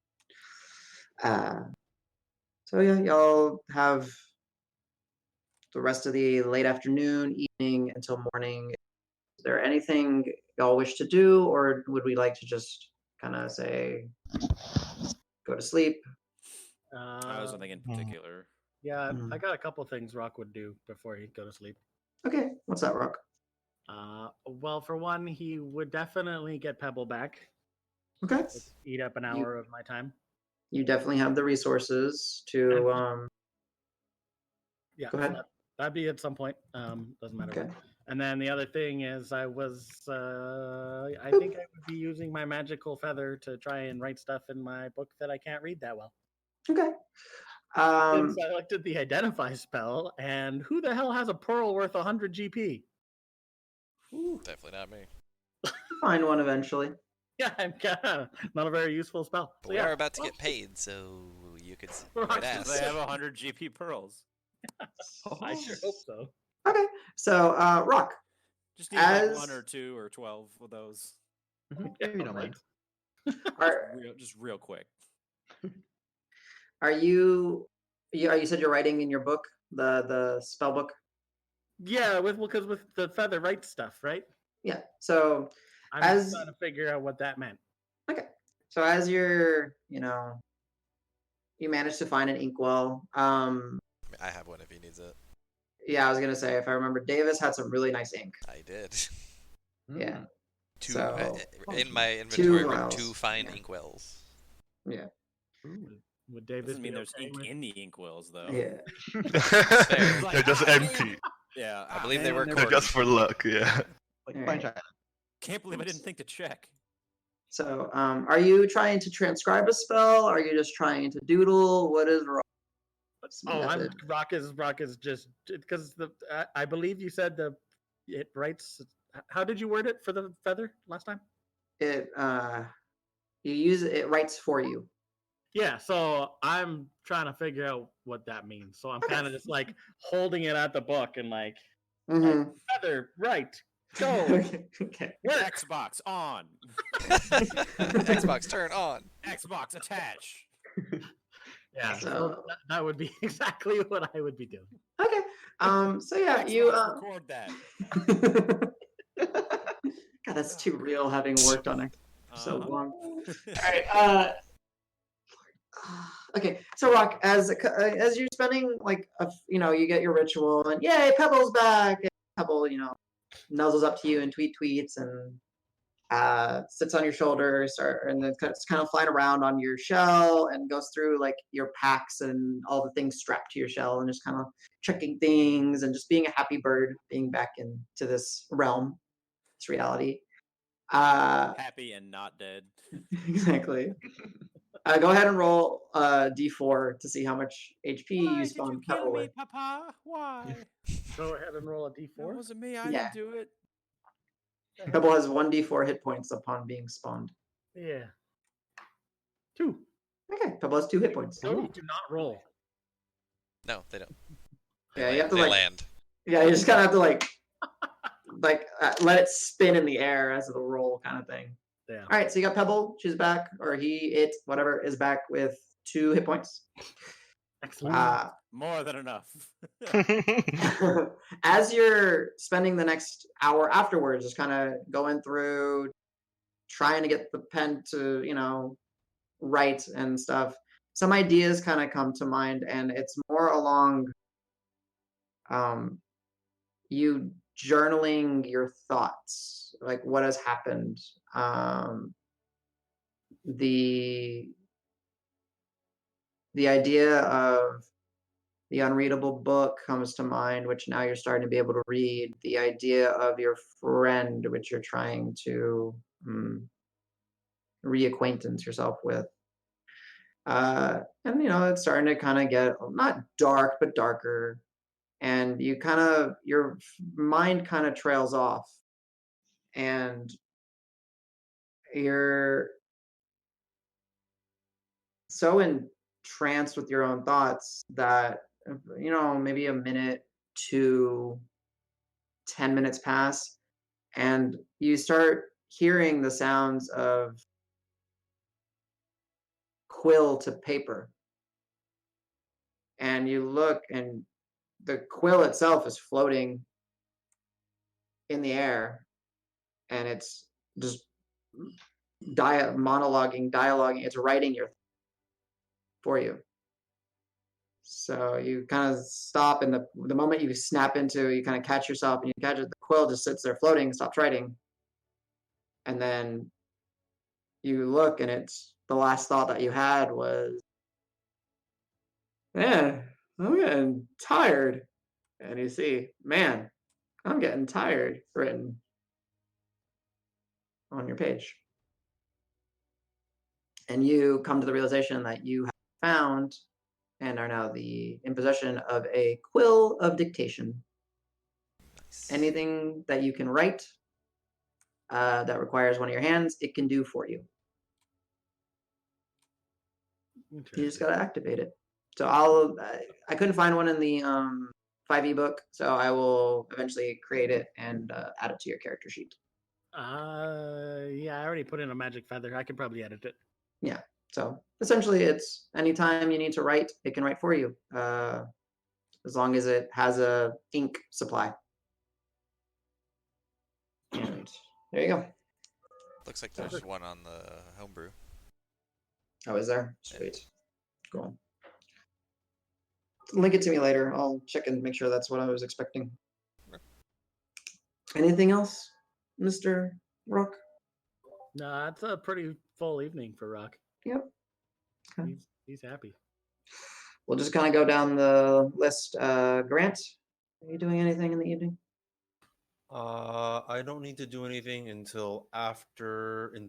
So yeah, y'all have the rest of the late afternoon, evening until morning. Is there anything y'all wish to do, or would we like to just kind of say go to sleep? I was nothing in Hmm. particular. Yeah, Mhm. I got a couple things Rock would do before he'd go to sleep. Okay, what's that, Roque? Well, for one, he would definitely get Pebble back. Okay, Eat up an hour of my time. you definitely have the resources to. Yeah, Go so ahead. that'd be at some point. Doesn't matter Okay. when. And then the other thing is, I think I would be using my magical feather to try and write stuff in my book that I can't read that well. Okay. Since I looked at the identify spell, and who the hell has a pearl worth 100 GP? Definitely not me. Find one eventually. Yeah, I'm kinda not a very useful spell. But So we yeah, are about to get paid, so you could Rock might says They ask. have 100 GP pearls. I sure hope so. Okay, so Rock, Just need like As- 1 or 2 or 12 of those. Maybe you don't mind. are Just real quick. you said you're writing in your book, the spell book? Yeah, because with the feather write stuff, right? Yeah. So I'm As- trying to figure out what that meant. okay. So as you're, you managed to find an inkwell. I mean, I have one if he needs it. Yeah, I was gonna say if I remember, Davis had some really nice ink. I did. Yeah. Mm. Two So in my two inventory were vials, 2 fine yeah. inkwells. Yeah. Would Davis Doesn't mean be there's okay ink with- in the inkwells, though. Yeah. fair. They're just empty. Yeah. I believe they were man, They're quarters. just for luck. Yeah. Like All fine right. china. Can't believe I didn't think to check. So are you trying to transcribe a spell? Are you just trying to doodle? What is wrong? What's the Oh, method? Rock is just because I believe you said it writes. How did you word it for the feather last time? It you use it writes for you. Yeah, so I'm trying to figure out what that means. So I'm kind of just like holding it at the book and like Mhm. feather, right? Go. Okay. Work. Xbox on. Xbox turn on. Xbox attach. Yeah, so So- that would be exactly what I would be doing. Okay. So yeah, Xbox you record that. God, that's too real having worked on it for so Uh-huh. long. All right. Okay, so Rock, as you're spending like you get your ritual and yay, Pebble's back. And Pebble, nuzzles up to you and tweets and sits on your shoulder, and then it's kind of flying around on your shell and goes through like your packs and all the things strapped to your shell and just kind of checking things and just being a happy bird, being back into this realm, this reality. Happy and not dead. Exactly. Go ahead and roll d4 to see how much HP you spawn Pebble with. Papa? Why? Go ahead and roll a That d4. wasn't me. I Yeah. didn't do it. Pebble has 1d4 hit points upon being spawned. Yeah. 2. Okay, Pebble has 2 hit points. So you do not roll. No, they don't. Yeah, you have to they like. land. Yeah, you just kind of have to like let it spin in the air as a roll kind of thing. Yeah. All right, so you got Pebble. She's back, or it, whatever, is back with 2 hit points. Excellent. More than enough. As you're spending the next hour afterwards, just kind of going through, trying to get the pen to, write and stuff, some ideas kind of come to mind, and it's more along you journaling your thoughts, like what has happened. The idea of the unreadable book comes to mind, which now you're starting to be able to read. The idea of your friend, which you're trying to reacquaintance yourself with. And it's starting to kind of get not dark, but darker. And your mind kind of trails off. And you're so entranced with your own thoughts that maybe a minute to 10 minutes pass and you start hearing the sounds of quill to paper, and you look, and the quill itself is floating in the air, and it's just dialoguing. It's writing for you. So you kind of stop, and the moment you snap into, you kind of catch yourself, and you catch it. The quill just sits there floating, stops writing, and then you look, and it's the last thought that you had was, "Man, I'm getting tired," and you see, "Man, I'm getting tired," written on your page, and you come to the realization that you have found and are now in possession of a quill of dictation. Nice. Anything that you can write that requires one of your hands, it can do for you. You just got to activate it. So I couldn't find one in the 5e book, so I will eventually create it and add it to your character sheet. Yeah, I already put in a magic feather. I could probably edit it. Yeah. So essentially, it's anytime you need to write, it can write for you, as long as it has a ink supply. And there you go. Looks like there's one on the homebrew. Oh, is there? Sweet. Cool. Link it to me later. I'll check and make sure that's what I was expecting. Okay. Anything else, Mr. Roque? No, it's a pretty full evening for Roque. Yep. Okay. He's happy. We'll just kind of go down the list. Grant, are you doing anything in the evening? I don't need to do anything until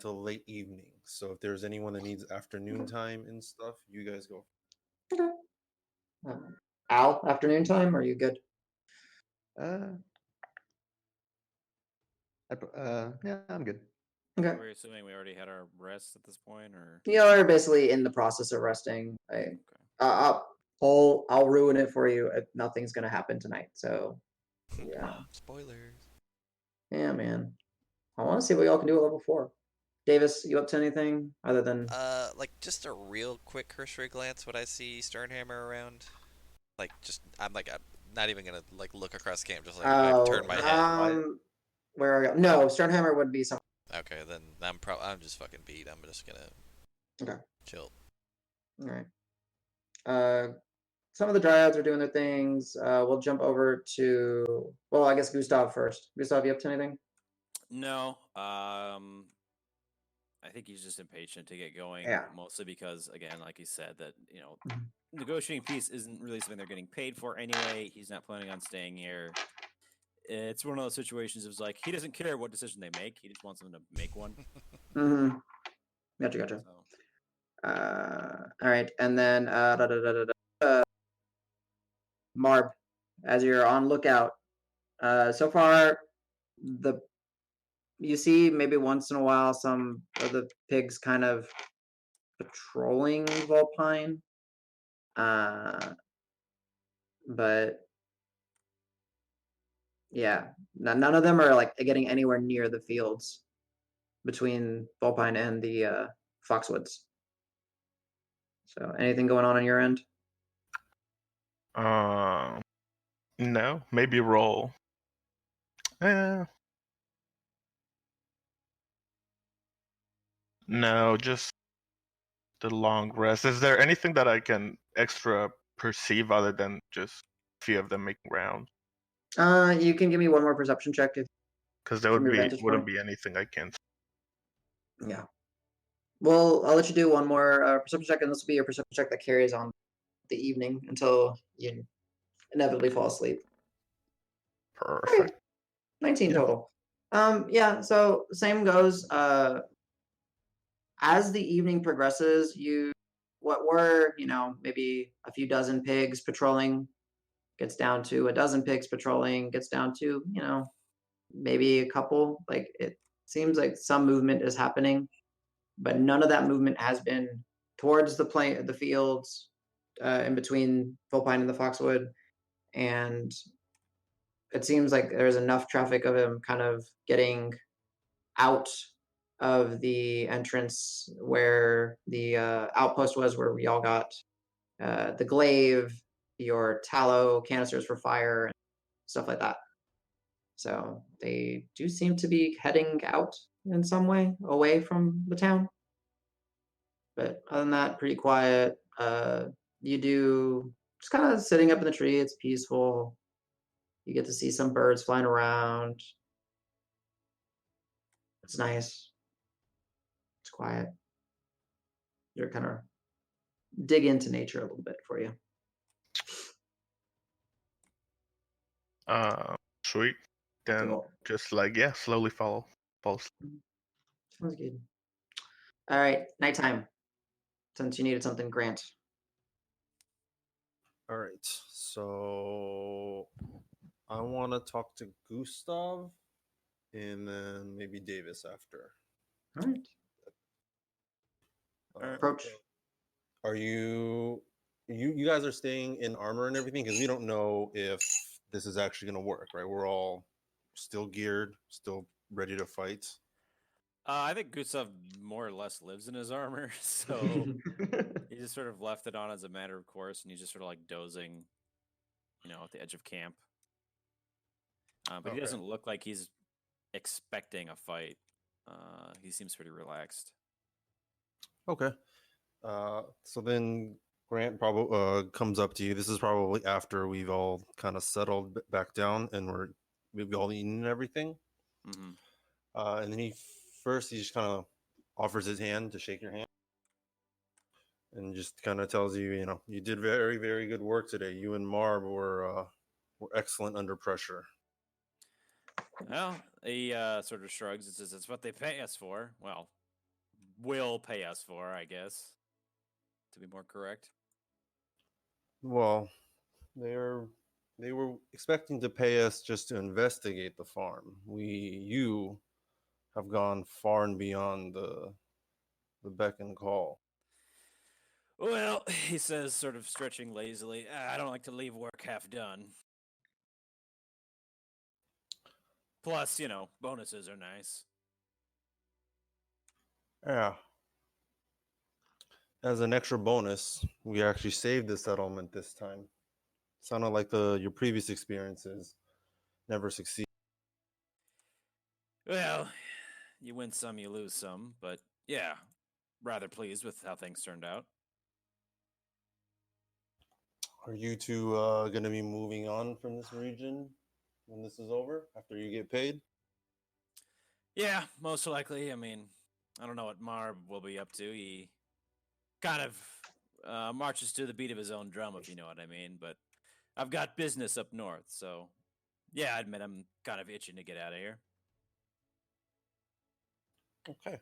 late evening. So if there's anyone that needs afternoon time and stuff, you guys go. Okay. Al, afternoon time? Are you good? Yeah, I'm good. Okay. We're assuming we already had our rest at this point, or You're basically in the process of resting. I'll ruin it for you. Nothing's gonna happen tonight. So yeah. Spoilers. Yeah, man. I want to see what y'all can do at level 4. Davis, you up to anything other than? Like just a real quick cursory glance. Would I see Sternhammer around? Like, I'm not even gonna like look across camp. Just like turn my head. Where are you? No, Sternhammer would be something. Okay, then I'm just fucking beat. I'm just gonna chill. All right. Some of the dryads are doing their things. We'll jump over to, well, I guess Gustav first. Gustav, you up to anything? no? I think he's just impatient to get going. Yeah. Mostly because, again, like he said, that Mhm. negotiating peace isn't really something they're getting paid for anyway. He's not planning on staying here. It's one of those situations. It was like he doesn't care what decision they make. He just wants them to make one. Mm-hmm. Gotcha. So, All right, and then Marb, as you're on lookout. So far, you see maybe once in a while some of the pigs kind of patrolling Vulpine, but yeah, none of them are like getting anywhere near the fields between Vulpine and the Foxwoods. So anything going on your end? No, maybe roll. No, just the long rest. Is there anything that I can extra perceive other than just a few of them making rounds? You can give me one more perception check Because there from your vantage wouldn't point. be anything I can. Yeah. Well, I'll let you do one more perception check, and this will be your perception check that carries on the evening until you inevitably fall asleep. Perfect. Okay. 19 Yeah. total. Yeah, so same goes. As the evening progresses, what were, maybe a few dozen pigs patrolling gets down to a dozen pigs patrolling, gets down to, maybe a couple. Like it seems like some movement is happening, but none of that movement has been towards the fields in between Vulpine and the Foxwood, and it seems like there's enough traffic of him kind of getting out of the entrance where the outpost was, where we all got the glaive your tallow canisters for fire and stuff like that. So they do seem to be heading out in some way away from the town. But other than that, pretty quiet. You do just kind of sitting up in the tree. It's peaceful. You get to see some birds flying around. It's nice. It's quiet. You're kind of dig into nature a little bit for you. Sweet. Then Cool. just like slowly follow. Sounds good. All right, nighttime. Since you needed something, Grant. All right. So I want to talk to Gustav and then maybe Davis after. All right. Approach. Are you guys are staying in armor and everything? Because we don't know if this is actually going to work, right? We're all still geared, still ready to fight. I think Gustav more or less lives in his armor, so he just sort of left it on as a matter of course, and he's just sort of like dozing, at the edge of camp. But he doesn't look like he's expecting a fight. He seems pretty relaxed. Okay. So then Grant probably comes up to you. This is probably after we've all kind of settled back down and we've all eaten and everything. Mm-hmm. And then he just kind of offers his hand to shake your hand, and just kind of tells you, you did very, very good work today. You and Marb were excellent under pressure. Well, he sort of shrugs and says, "It's what they pay us for." Well, will pay us for, I guess, to be more correct. Well, they were expecting to pay us just to investigate the farm. You have gone far and beyond the beck and call. Well, he says, sort of stretching lazily, I don't like to leave work half done. Plus, bonuses are nice. Yeah. As an extra bonus, we actually saved the settlement this time. Sounded like your previous experiences never succeed. Well, you win some, you lose some, but yeah, rather pleased with how things turned out. Are you two going to be moving on from this region when this is over, after you get paid? Yeah, most likely. I mean, I don't know what Marb will be up to. He kind of marches to the beat of his own drum, if you know what I mean. But I've got business up north, so yeah, I admit I'm kind of itching to get out of here. Okay.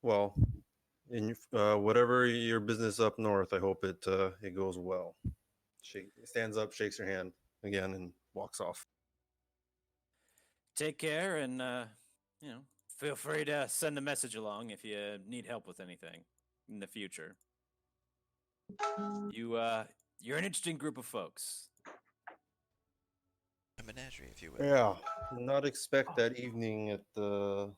Well, in whatever your business up north, I hope it goes well. Stands up, shakes your hand again, and walks off. Take care, and feel free to send a message along if you need help with anything in the future. You're an interesting group of folks. A menagerie, if you will. Yeah, did not expect that evening at the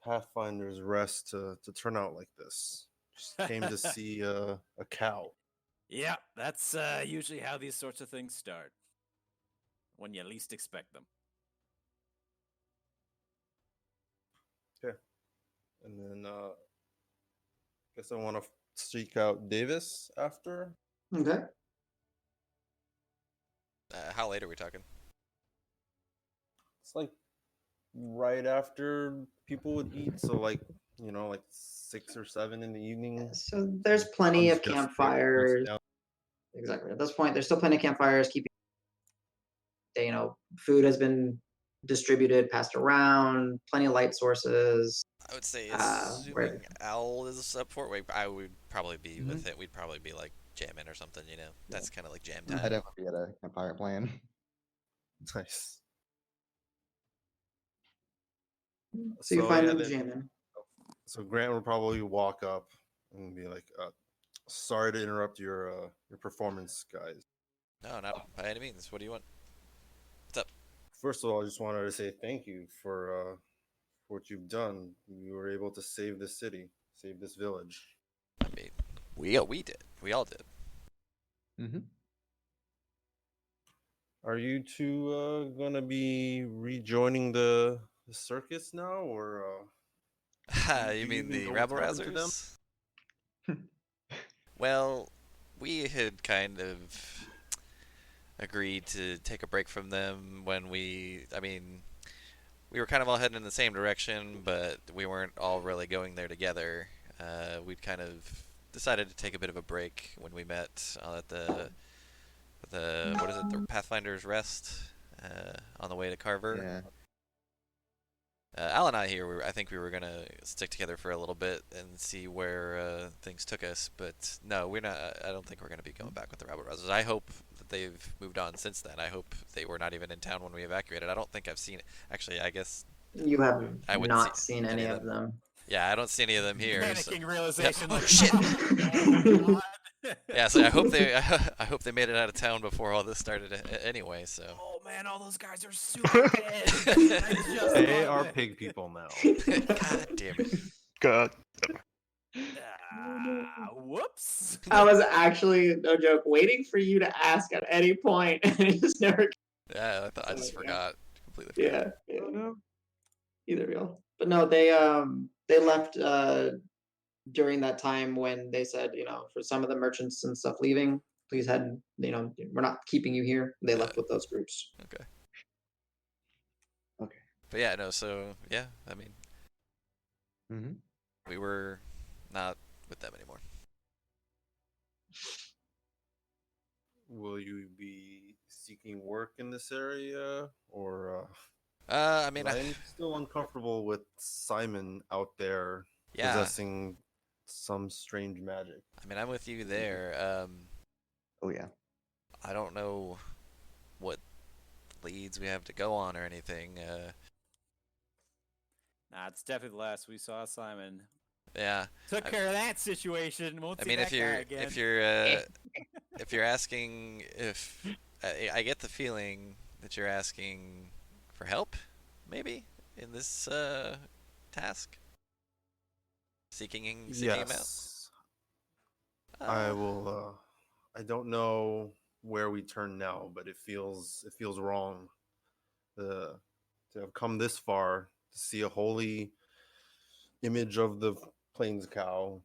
Pathfinder's Rest to turn out like this. Just came to see a cow. Yeah, that's usually how these sorts of things start. When you least expect them. Yeah. And then guess I want to seek out Davis after. Okay. How late are we talking? It's like right after people would eat, so like 6 or 7 in the evening. So there's plenty Sun's of just campfires. down. Exactly. At this point, there's still plenty of campfires. Food has been distributed, passed around. Plenty of light sources. I would say, right. assuming Al is up for it, I would probably be with it. We'd probably be like jamming or something, That's kind of like jam time. I'd definitely be at a campfire playing. Nice. So you find them then- jamming. So Grant would probably walk up and be like, "Sorry to interrupt your performance, guys. No, not by any means. What do you want? What's up? First of all, I just wanted to say thank you for what you've done. You were able to save this city, save this village." I mean, we did. We all did. Mm-hmm. Are you two gonna be rejoining the circus now, or Ha, do you you mean even the go rabble tap into them? rousers? Well, we had kind of agreed to take a break from them when we were kind of all heading in the same direction, but we weren't all really going there together. We'd kind of decided to take a bit of a break when we met at the what is it, the Pathfinder's Rest on the way to Carver. Yeah. Al and I here, I think we were gonna stick together for a little bit and see where things took us, but no, we're not. I don't think we're gonna be going back with the Rabble Rousers. I hope that they've moved on since then. I hope they were not even in town when we evacuated. I don't think I've seen it. Actually, I guess You have I wouldn't not see seen any any of of them. yeah, I don't see any of them here. So. Panicking realization. Oh like, shit! Oh my god. Yeah, so I hope they I hope they made it out of town before all this started anyway. So. Oh man, all those guys are super dead. I just They love are it. pig people now. God damn it! God. Whoops. I was actually, no joke, waiting for you to ask at any point, and it just never. Yeah, I just So, forgot completely. Forgot. Yeah. Oh no. Either real. But no, they left during that time when they said, for some of the merchants and stuff leaving, please head, we're not keeping you here. They left with those groups. Okay. Okay. But yeah, no. So yeah, I mean, Mm-hmm. we were not with them anymore. Will you be seeking work in this area, or? I mean, I'm still uncomfortable with Simon out there yeah. possessing some strange magic. I mean, I'm with you there. Oh yeah. I don't know what leads we have to go on or anything. Nah, it's definitely the last we saw Simon. Yeah. Took care of that situation. Won't I see mean, that guy again. if you're asking if I get the feeling that you're asking for help, maybe in this task, seeking him out. Yes, I will. I don't know where we turn now, but it feels wrong to have come this far to see a holy image of the plains cow,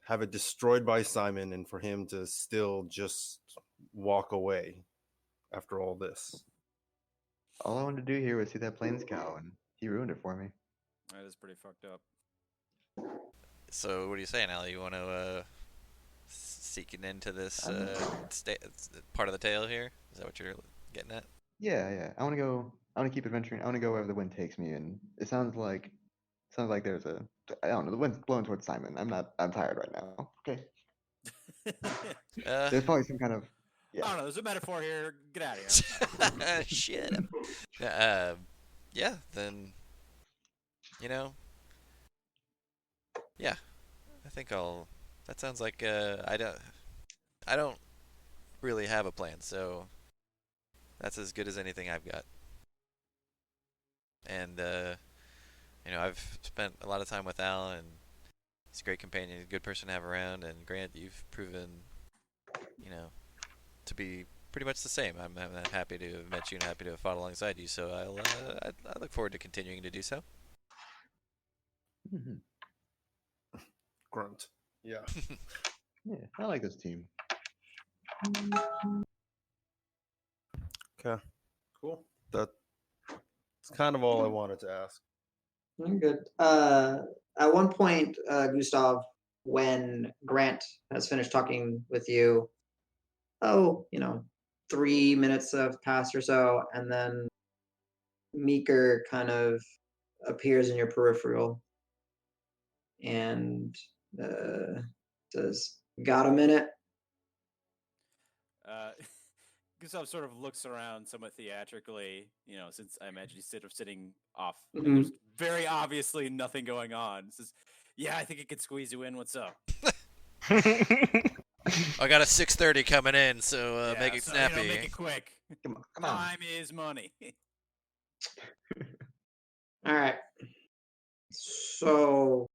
have it destroyed by Simon, and for him to still just walk away after all this. All I wanted to do here was see that plains cow, and he ruined it for me. That is pretty fucked up. So what are you saying, Ali? You want to seeking into this part of the tale here? Is that what you're getting at? Yeah. I want to go. I want to keep adventuring. I want to go wherever the wind takes me, and it sounds like there's a. I don't know. The wind's blowing towards Simon. I'm tired right now. Okay. There's probably some kind of. I Yeah. don't know. There's a metaphor here. Get out of here. Shit. Yeah. Then, yeah. I think I'll. That sounds like I don't really have a plan, so that's as good as anything I've got. And I've spent a lot of time with Al, and he's a great companion, a good person to have around. And Grant, you've proven, to be pretty much the same. I'm happy to have met you and happy to have fought alongside you. So I look forward to continuing to do so. Mm-hmm. Grunt. Yeah. Yeah. I like this team. Okay. Cool. That's kind of all I wanted to ask. Very good. At one point, Gustav, when Grant has finished talking with you, 3 minutes have passed or so, and then Meeker kind of appears in your peripheral and says, "Got a minute?" Gustav sort of looks around somewhat theatrically, since I imagine he's sort of sitting off. Mhm. And there's very obviously nothing going on. Says, "Yeah, I think I could squeeze you in. What's up?" I got a 6:30 coming in, so Yeah, make it so, snappy. make it quick. Come on. Time is money. All right. So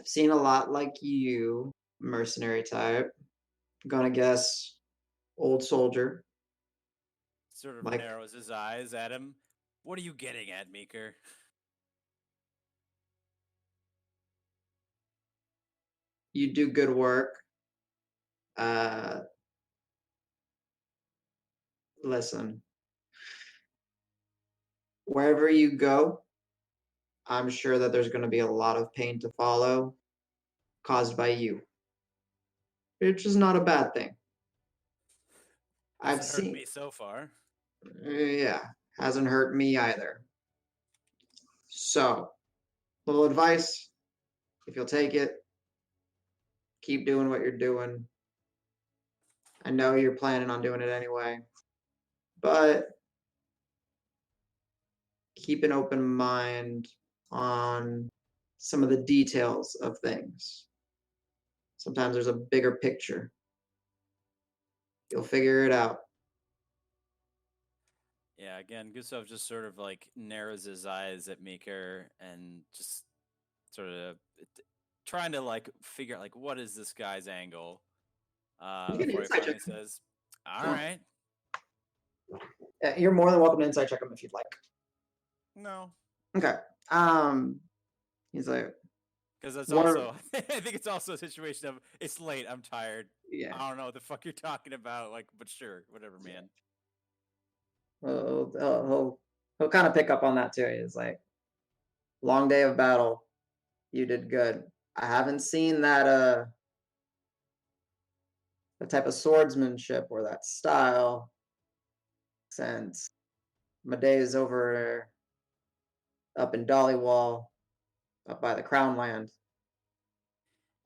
I've seen a lot like you, mercenary type. gonna guess old soldier. Sort of Like- narrows his eyes at him. What are you getting at, Meeker? You do good work. Listen, wherever you go, I'm sure that there's going to be a lot of pain to follow caused by you, which is not a bad thing. I've Hasn't hurt seen, me so far. yeah, hasn't hurt me either. So, little advice, if you'll take it, keep doing what you're doing. I know you're planning on doing it anyway, but keep an open mind on some of the details of things. Sometimes there's a bigger picture. You'll figure it out. Yeah, again, Gustav just sort of like narrows his eyes at Meeker and just sort of trying to like figure out like what is this guy's angle. You can Before he insight finally check. says, "All Oh. right, You're more than welcome to insight check him if you'd like. no," Okay. He's like, because that's What- also I think it's also a situation of it's late, I'm tired, yeah. I don't know what the fuck you're talking about, like, but sure, whatever, man. He'll kind of pick up on that too. He's like, long day of battle. You did good. I haven't seen that the type of swordsmanship or that style since my days over up in Dollywall, up by the Crown Land.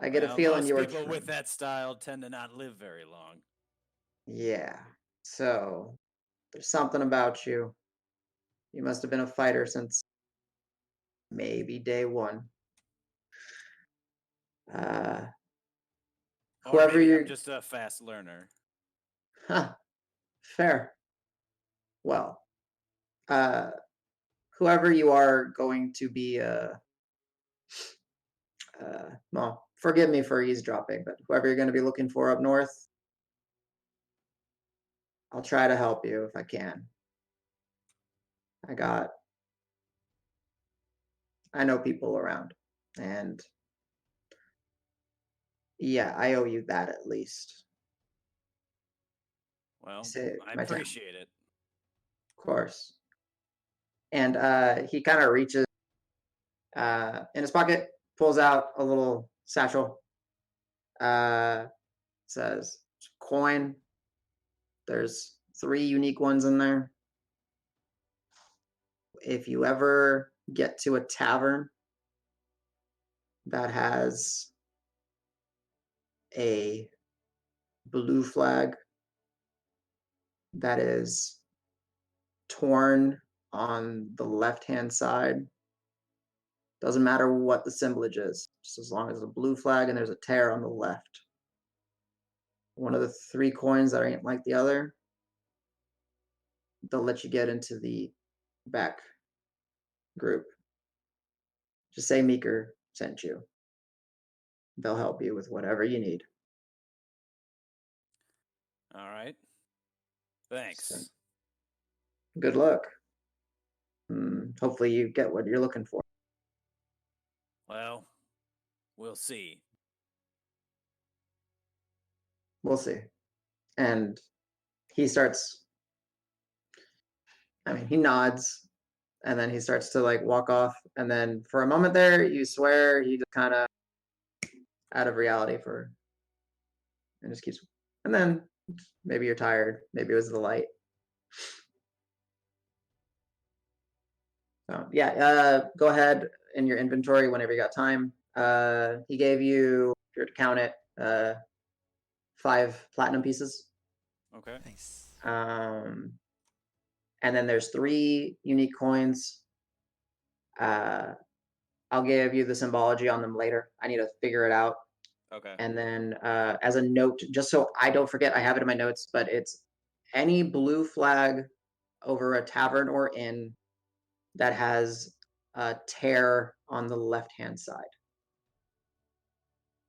I get a Well, feeling most you were people with trained. that style tend to not live very long. Yeah. So there's something about you. You must have been a fighter since maybe day one. Or Whoever maybe you're I'm just a fast learner. Huh. Fair. Well, whoever you are going to be, well, forgive me for eavesdropping, but whoever you're going to be looking for up north, I'll try to help you if I can. I know people around, and yeah, I owe you that at least. Well, Say I my town. appreciate it. Of course. And he kind of reaches in his pocket, pulls out a little satchel. Says coin. There's 3 unique ones in there. If you ever get to a tavern that has a blue flag that is torn on the left-hand side, doesn't matter what the symbolage is, just as long as it's a blue flag and there's a tear on the left. One of the 3 coins that ain't like the other, they'll let you get into the back group. Just say Meeker sent you. They'll help you with whatever you need. All right. Thanks. So, good luck. Hopefully you get what you're looking for. Well, we'll see. We'll see. And he starts, he nods, and then he starts to like walk off. And then for a moment there, you swear he just kind of out of reality and just keeps, and then maybe you're tired. Maybe it was the light. So yeah, go ahead in your inventory whenever you got time. He gave you, if you're to count it, 5 platinum pieces. Okay. Nice. And then there's 3 unique coins. I'll give you the symbology on them later. I need to figure it out. Okay. And then as a note, just so I don't forget, I have it in my notes, but it's any blue flag over a tavern or inn that has a tear on the left-hand side.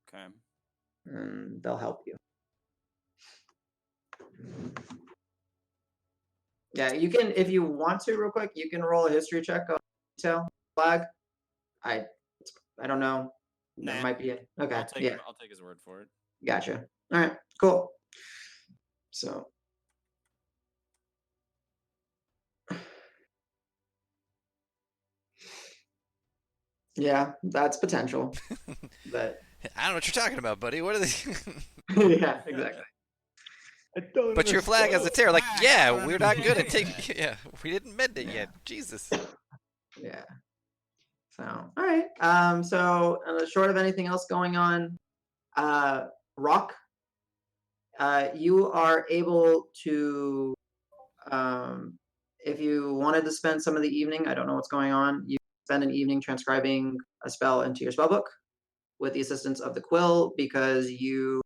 Okay. They'll help you. Yeah, you can, if you want to, real quick, you can roll a history check on detail flag. I don't know. There Nah. might be okay. Yeah, I'll take his word for it. gotcha. All right, cool. So. Yeah, that's potential. But I don't know what you're talking about, buddy. What are they? yeah, exactly. I don't But your flag has a understand. tear. Like, Flag, I yeah, don't we're not good at understand. taking. Yeah, we didn't mend it Yeah. yet. Jesus. Yeah. So, all right. So short of anything else going on, Roque, you are able to, if you wanted to spend some of the evening, I don't know what's going on, you spend an evening transcribing a spell into your spellbook with the assistance of the quill, because you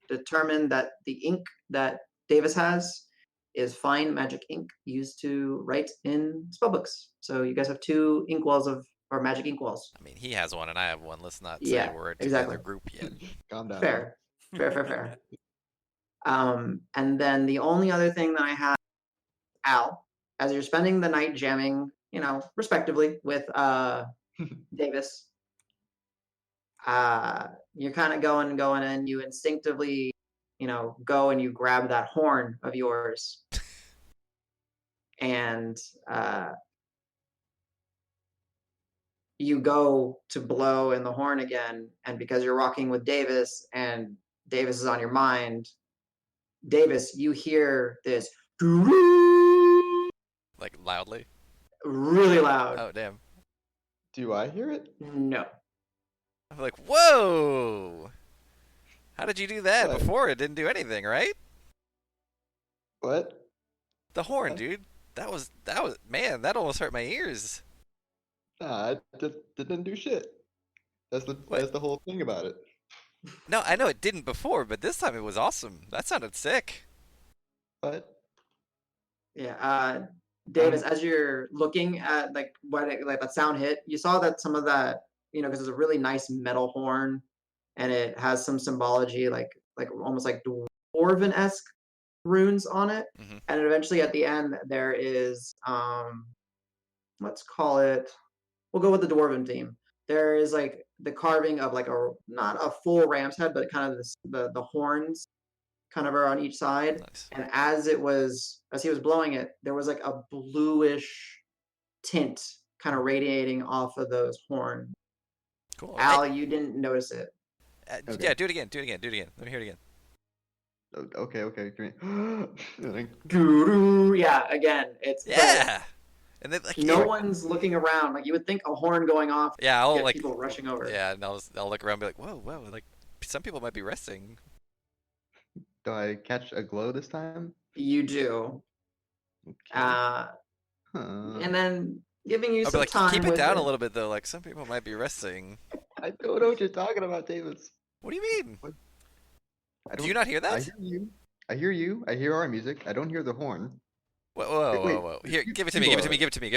determined that the ink that Davis has is fine magic ink used to write in spellbooks. So you guys have 2 ink wells or magic ink wells. I mean, he has one and I have one. Let's not say Yeah, we're a exactly. together group yet. Calm down. Fair. And then the only other thing that I have, Al, as you're spending the night jamming, respectively with Davis, you're kind of going, and you instinctively, go and you grab that horn of yours, and you go to blow in the horn again, and because you're rocking with Davis and Davis is on your mind, Davis, you hear this Like, loudly? really loud. Oh, damn. Do I hear it? No. I'm like, whoa! How did you do that? What? Before it didn't do anything, right? What? The horn, dude. That was, man, that almost hurt my ears. Nah, it didn't do shit. That's the whole thing about it. No, I know it didn't before, but this time it was awesome. That sounded sick. What? Yeah. Davis, as you're looking at like that sound hit, you saw that some of that, because it's a really nice metal horn, and it has some symbology, like almost like dwarven-esque runes on it. Mhm. And eventually at the end there is, let's call it, we'll go with the dwarven theme. There is like the carving of like not a full ram's head, but kind of the horns kind of are on each side. Nice. And as he was blowing it, there was like a bluish tint kind of radiating off of those horns. Cool. Al, you didn't notice it. Okay. Yeah, do it again. Let me hear it again. Okay. Like, Yeah, again, it's Yeah! And then, like, no one's looking around. Like you would think a horn going off, yeah, I'll get like, people rushing over. yeah, and I'll look around and be like, whoa, like, some people might be resting. do I catch a glow this time? You do. Okay. Huh. And then giving you I'll be some like, time. keep it with down a little bit though. Like, some people might be resting. I don't know what you're talking about, Davis. What do you mean? I Do you not hear that? I hear you. I hear our music. I don't hear the horn. Whoa. Wait, Here, give it to me. Give it to me.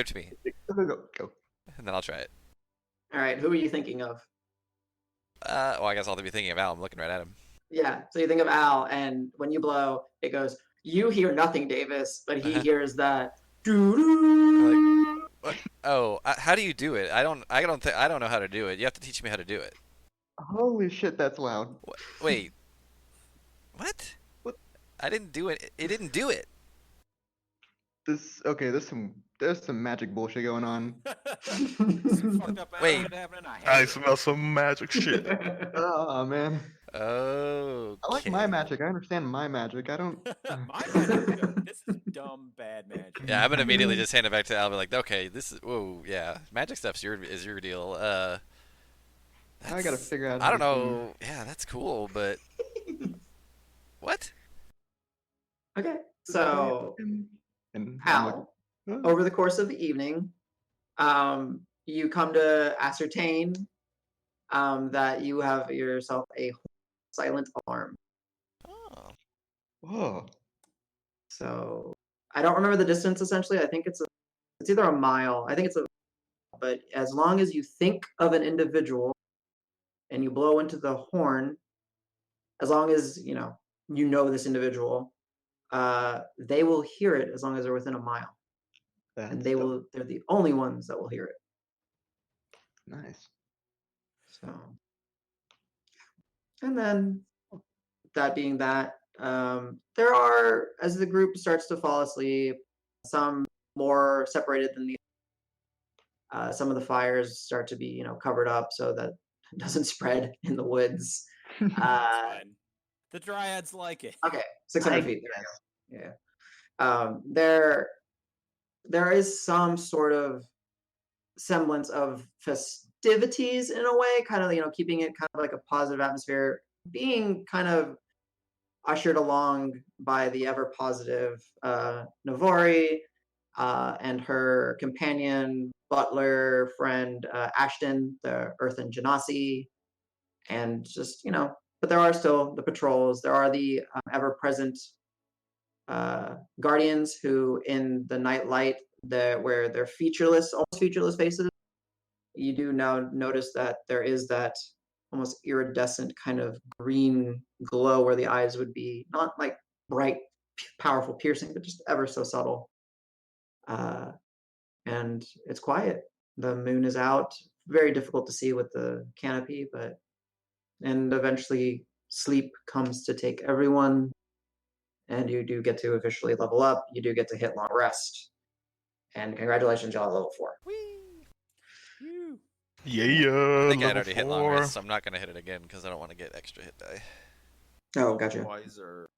Go. And then I'll try it. All right, who are you thinking of? Well, I guess I'll be thinking of Al. I'm looking right at him. Yeah, so you think of Al, and when you blow, it goes. You hear nothing, Davis, but he hears that. What? Oh, how do you do it? I don't know how to do it. You have to teach me how to do it. Holy shit, that's loud. Wait. What? What? I didn't do it. It didn't do it. There's some magic bullshit going on. Wait. I smell some magic shit. Oh man. Oh. I like my magic. I understand my magic. I don't. My magic. This is dumb, bad magic. Yeah, I'm gonna immediately just hand it back to Al. Be like, okay, this is. Whoa, yeah, magic stuff's your deal. Now I gotta figure out. I don't know. Yeah, that's cool, but what? Okay, so And Al, over the course of the evening, you come to ascertain that you have yourself a silent alarm. Oh. Whoa. So I don't remember the distance. Essentially, I think it's either a mile. I think it's but as long as you think of an individual and you blow into the horn, as long as you know this individual, they will hear it as long as they're within a mile, and That's dope. they're the only ones that will hear it. Nice. So, and then that being that, there are, as the group starts to fall asleep, some more separated than the some of the fires start to be, covered up so that it doesn't spread in the woods. Fine. The dryads like it. Okay, 600 I feet. There we go. Yeah. There is some sort of semblance of festivities in a way, kind of, keeping it kind of like a positive atmosphere, being kind of ushered along by the ever positive Navori and her companion, butler, friend Ashton, the Earthen Genasi, and just, but there are still the patrols. There are the ever-present guardians who, in the night light, where they're featureless, almost featureless faces, you do now notice that there is that almost iridescent kind of green glow where the eyes would be not like bright, powerful, piercing, but just ever so subtle. And it's quiet. The moon is out. Very difficult to see with the canopy, and eventually sleep comes to take everyone, and you do get to officially level up. You do get to hit long rest. And congratulations, y'all, level 4. Woo. Yeah, I think I'd level already hit long 4. rest, so I'm not going to hit it again because I don't want to get extra hit die. Oh, gotcha. Wiser.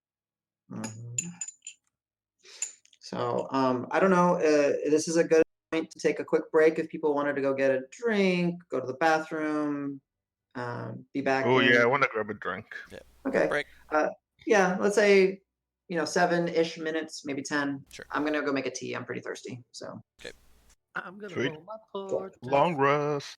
So, I don't know. This is a good point to take a quick break if people wanted to go get a drink, go to the bathroom, be back. Oh in. yeah, I want to grab a drink. Okay. Break. Yeah, let's say 7-ish minutes, maybe 10. Sure. I'm gonna go make a tea. I'm pretty thirsty. So. I'm gonna Sweet. roll my porch. Long rest.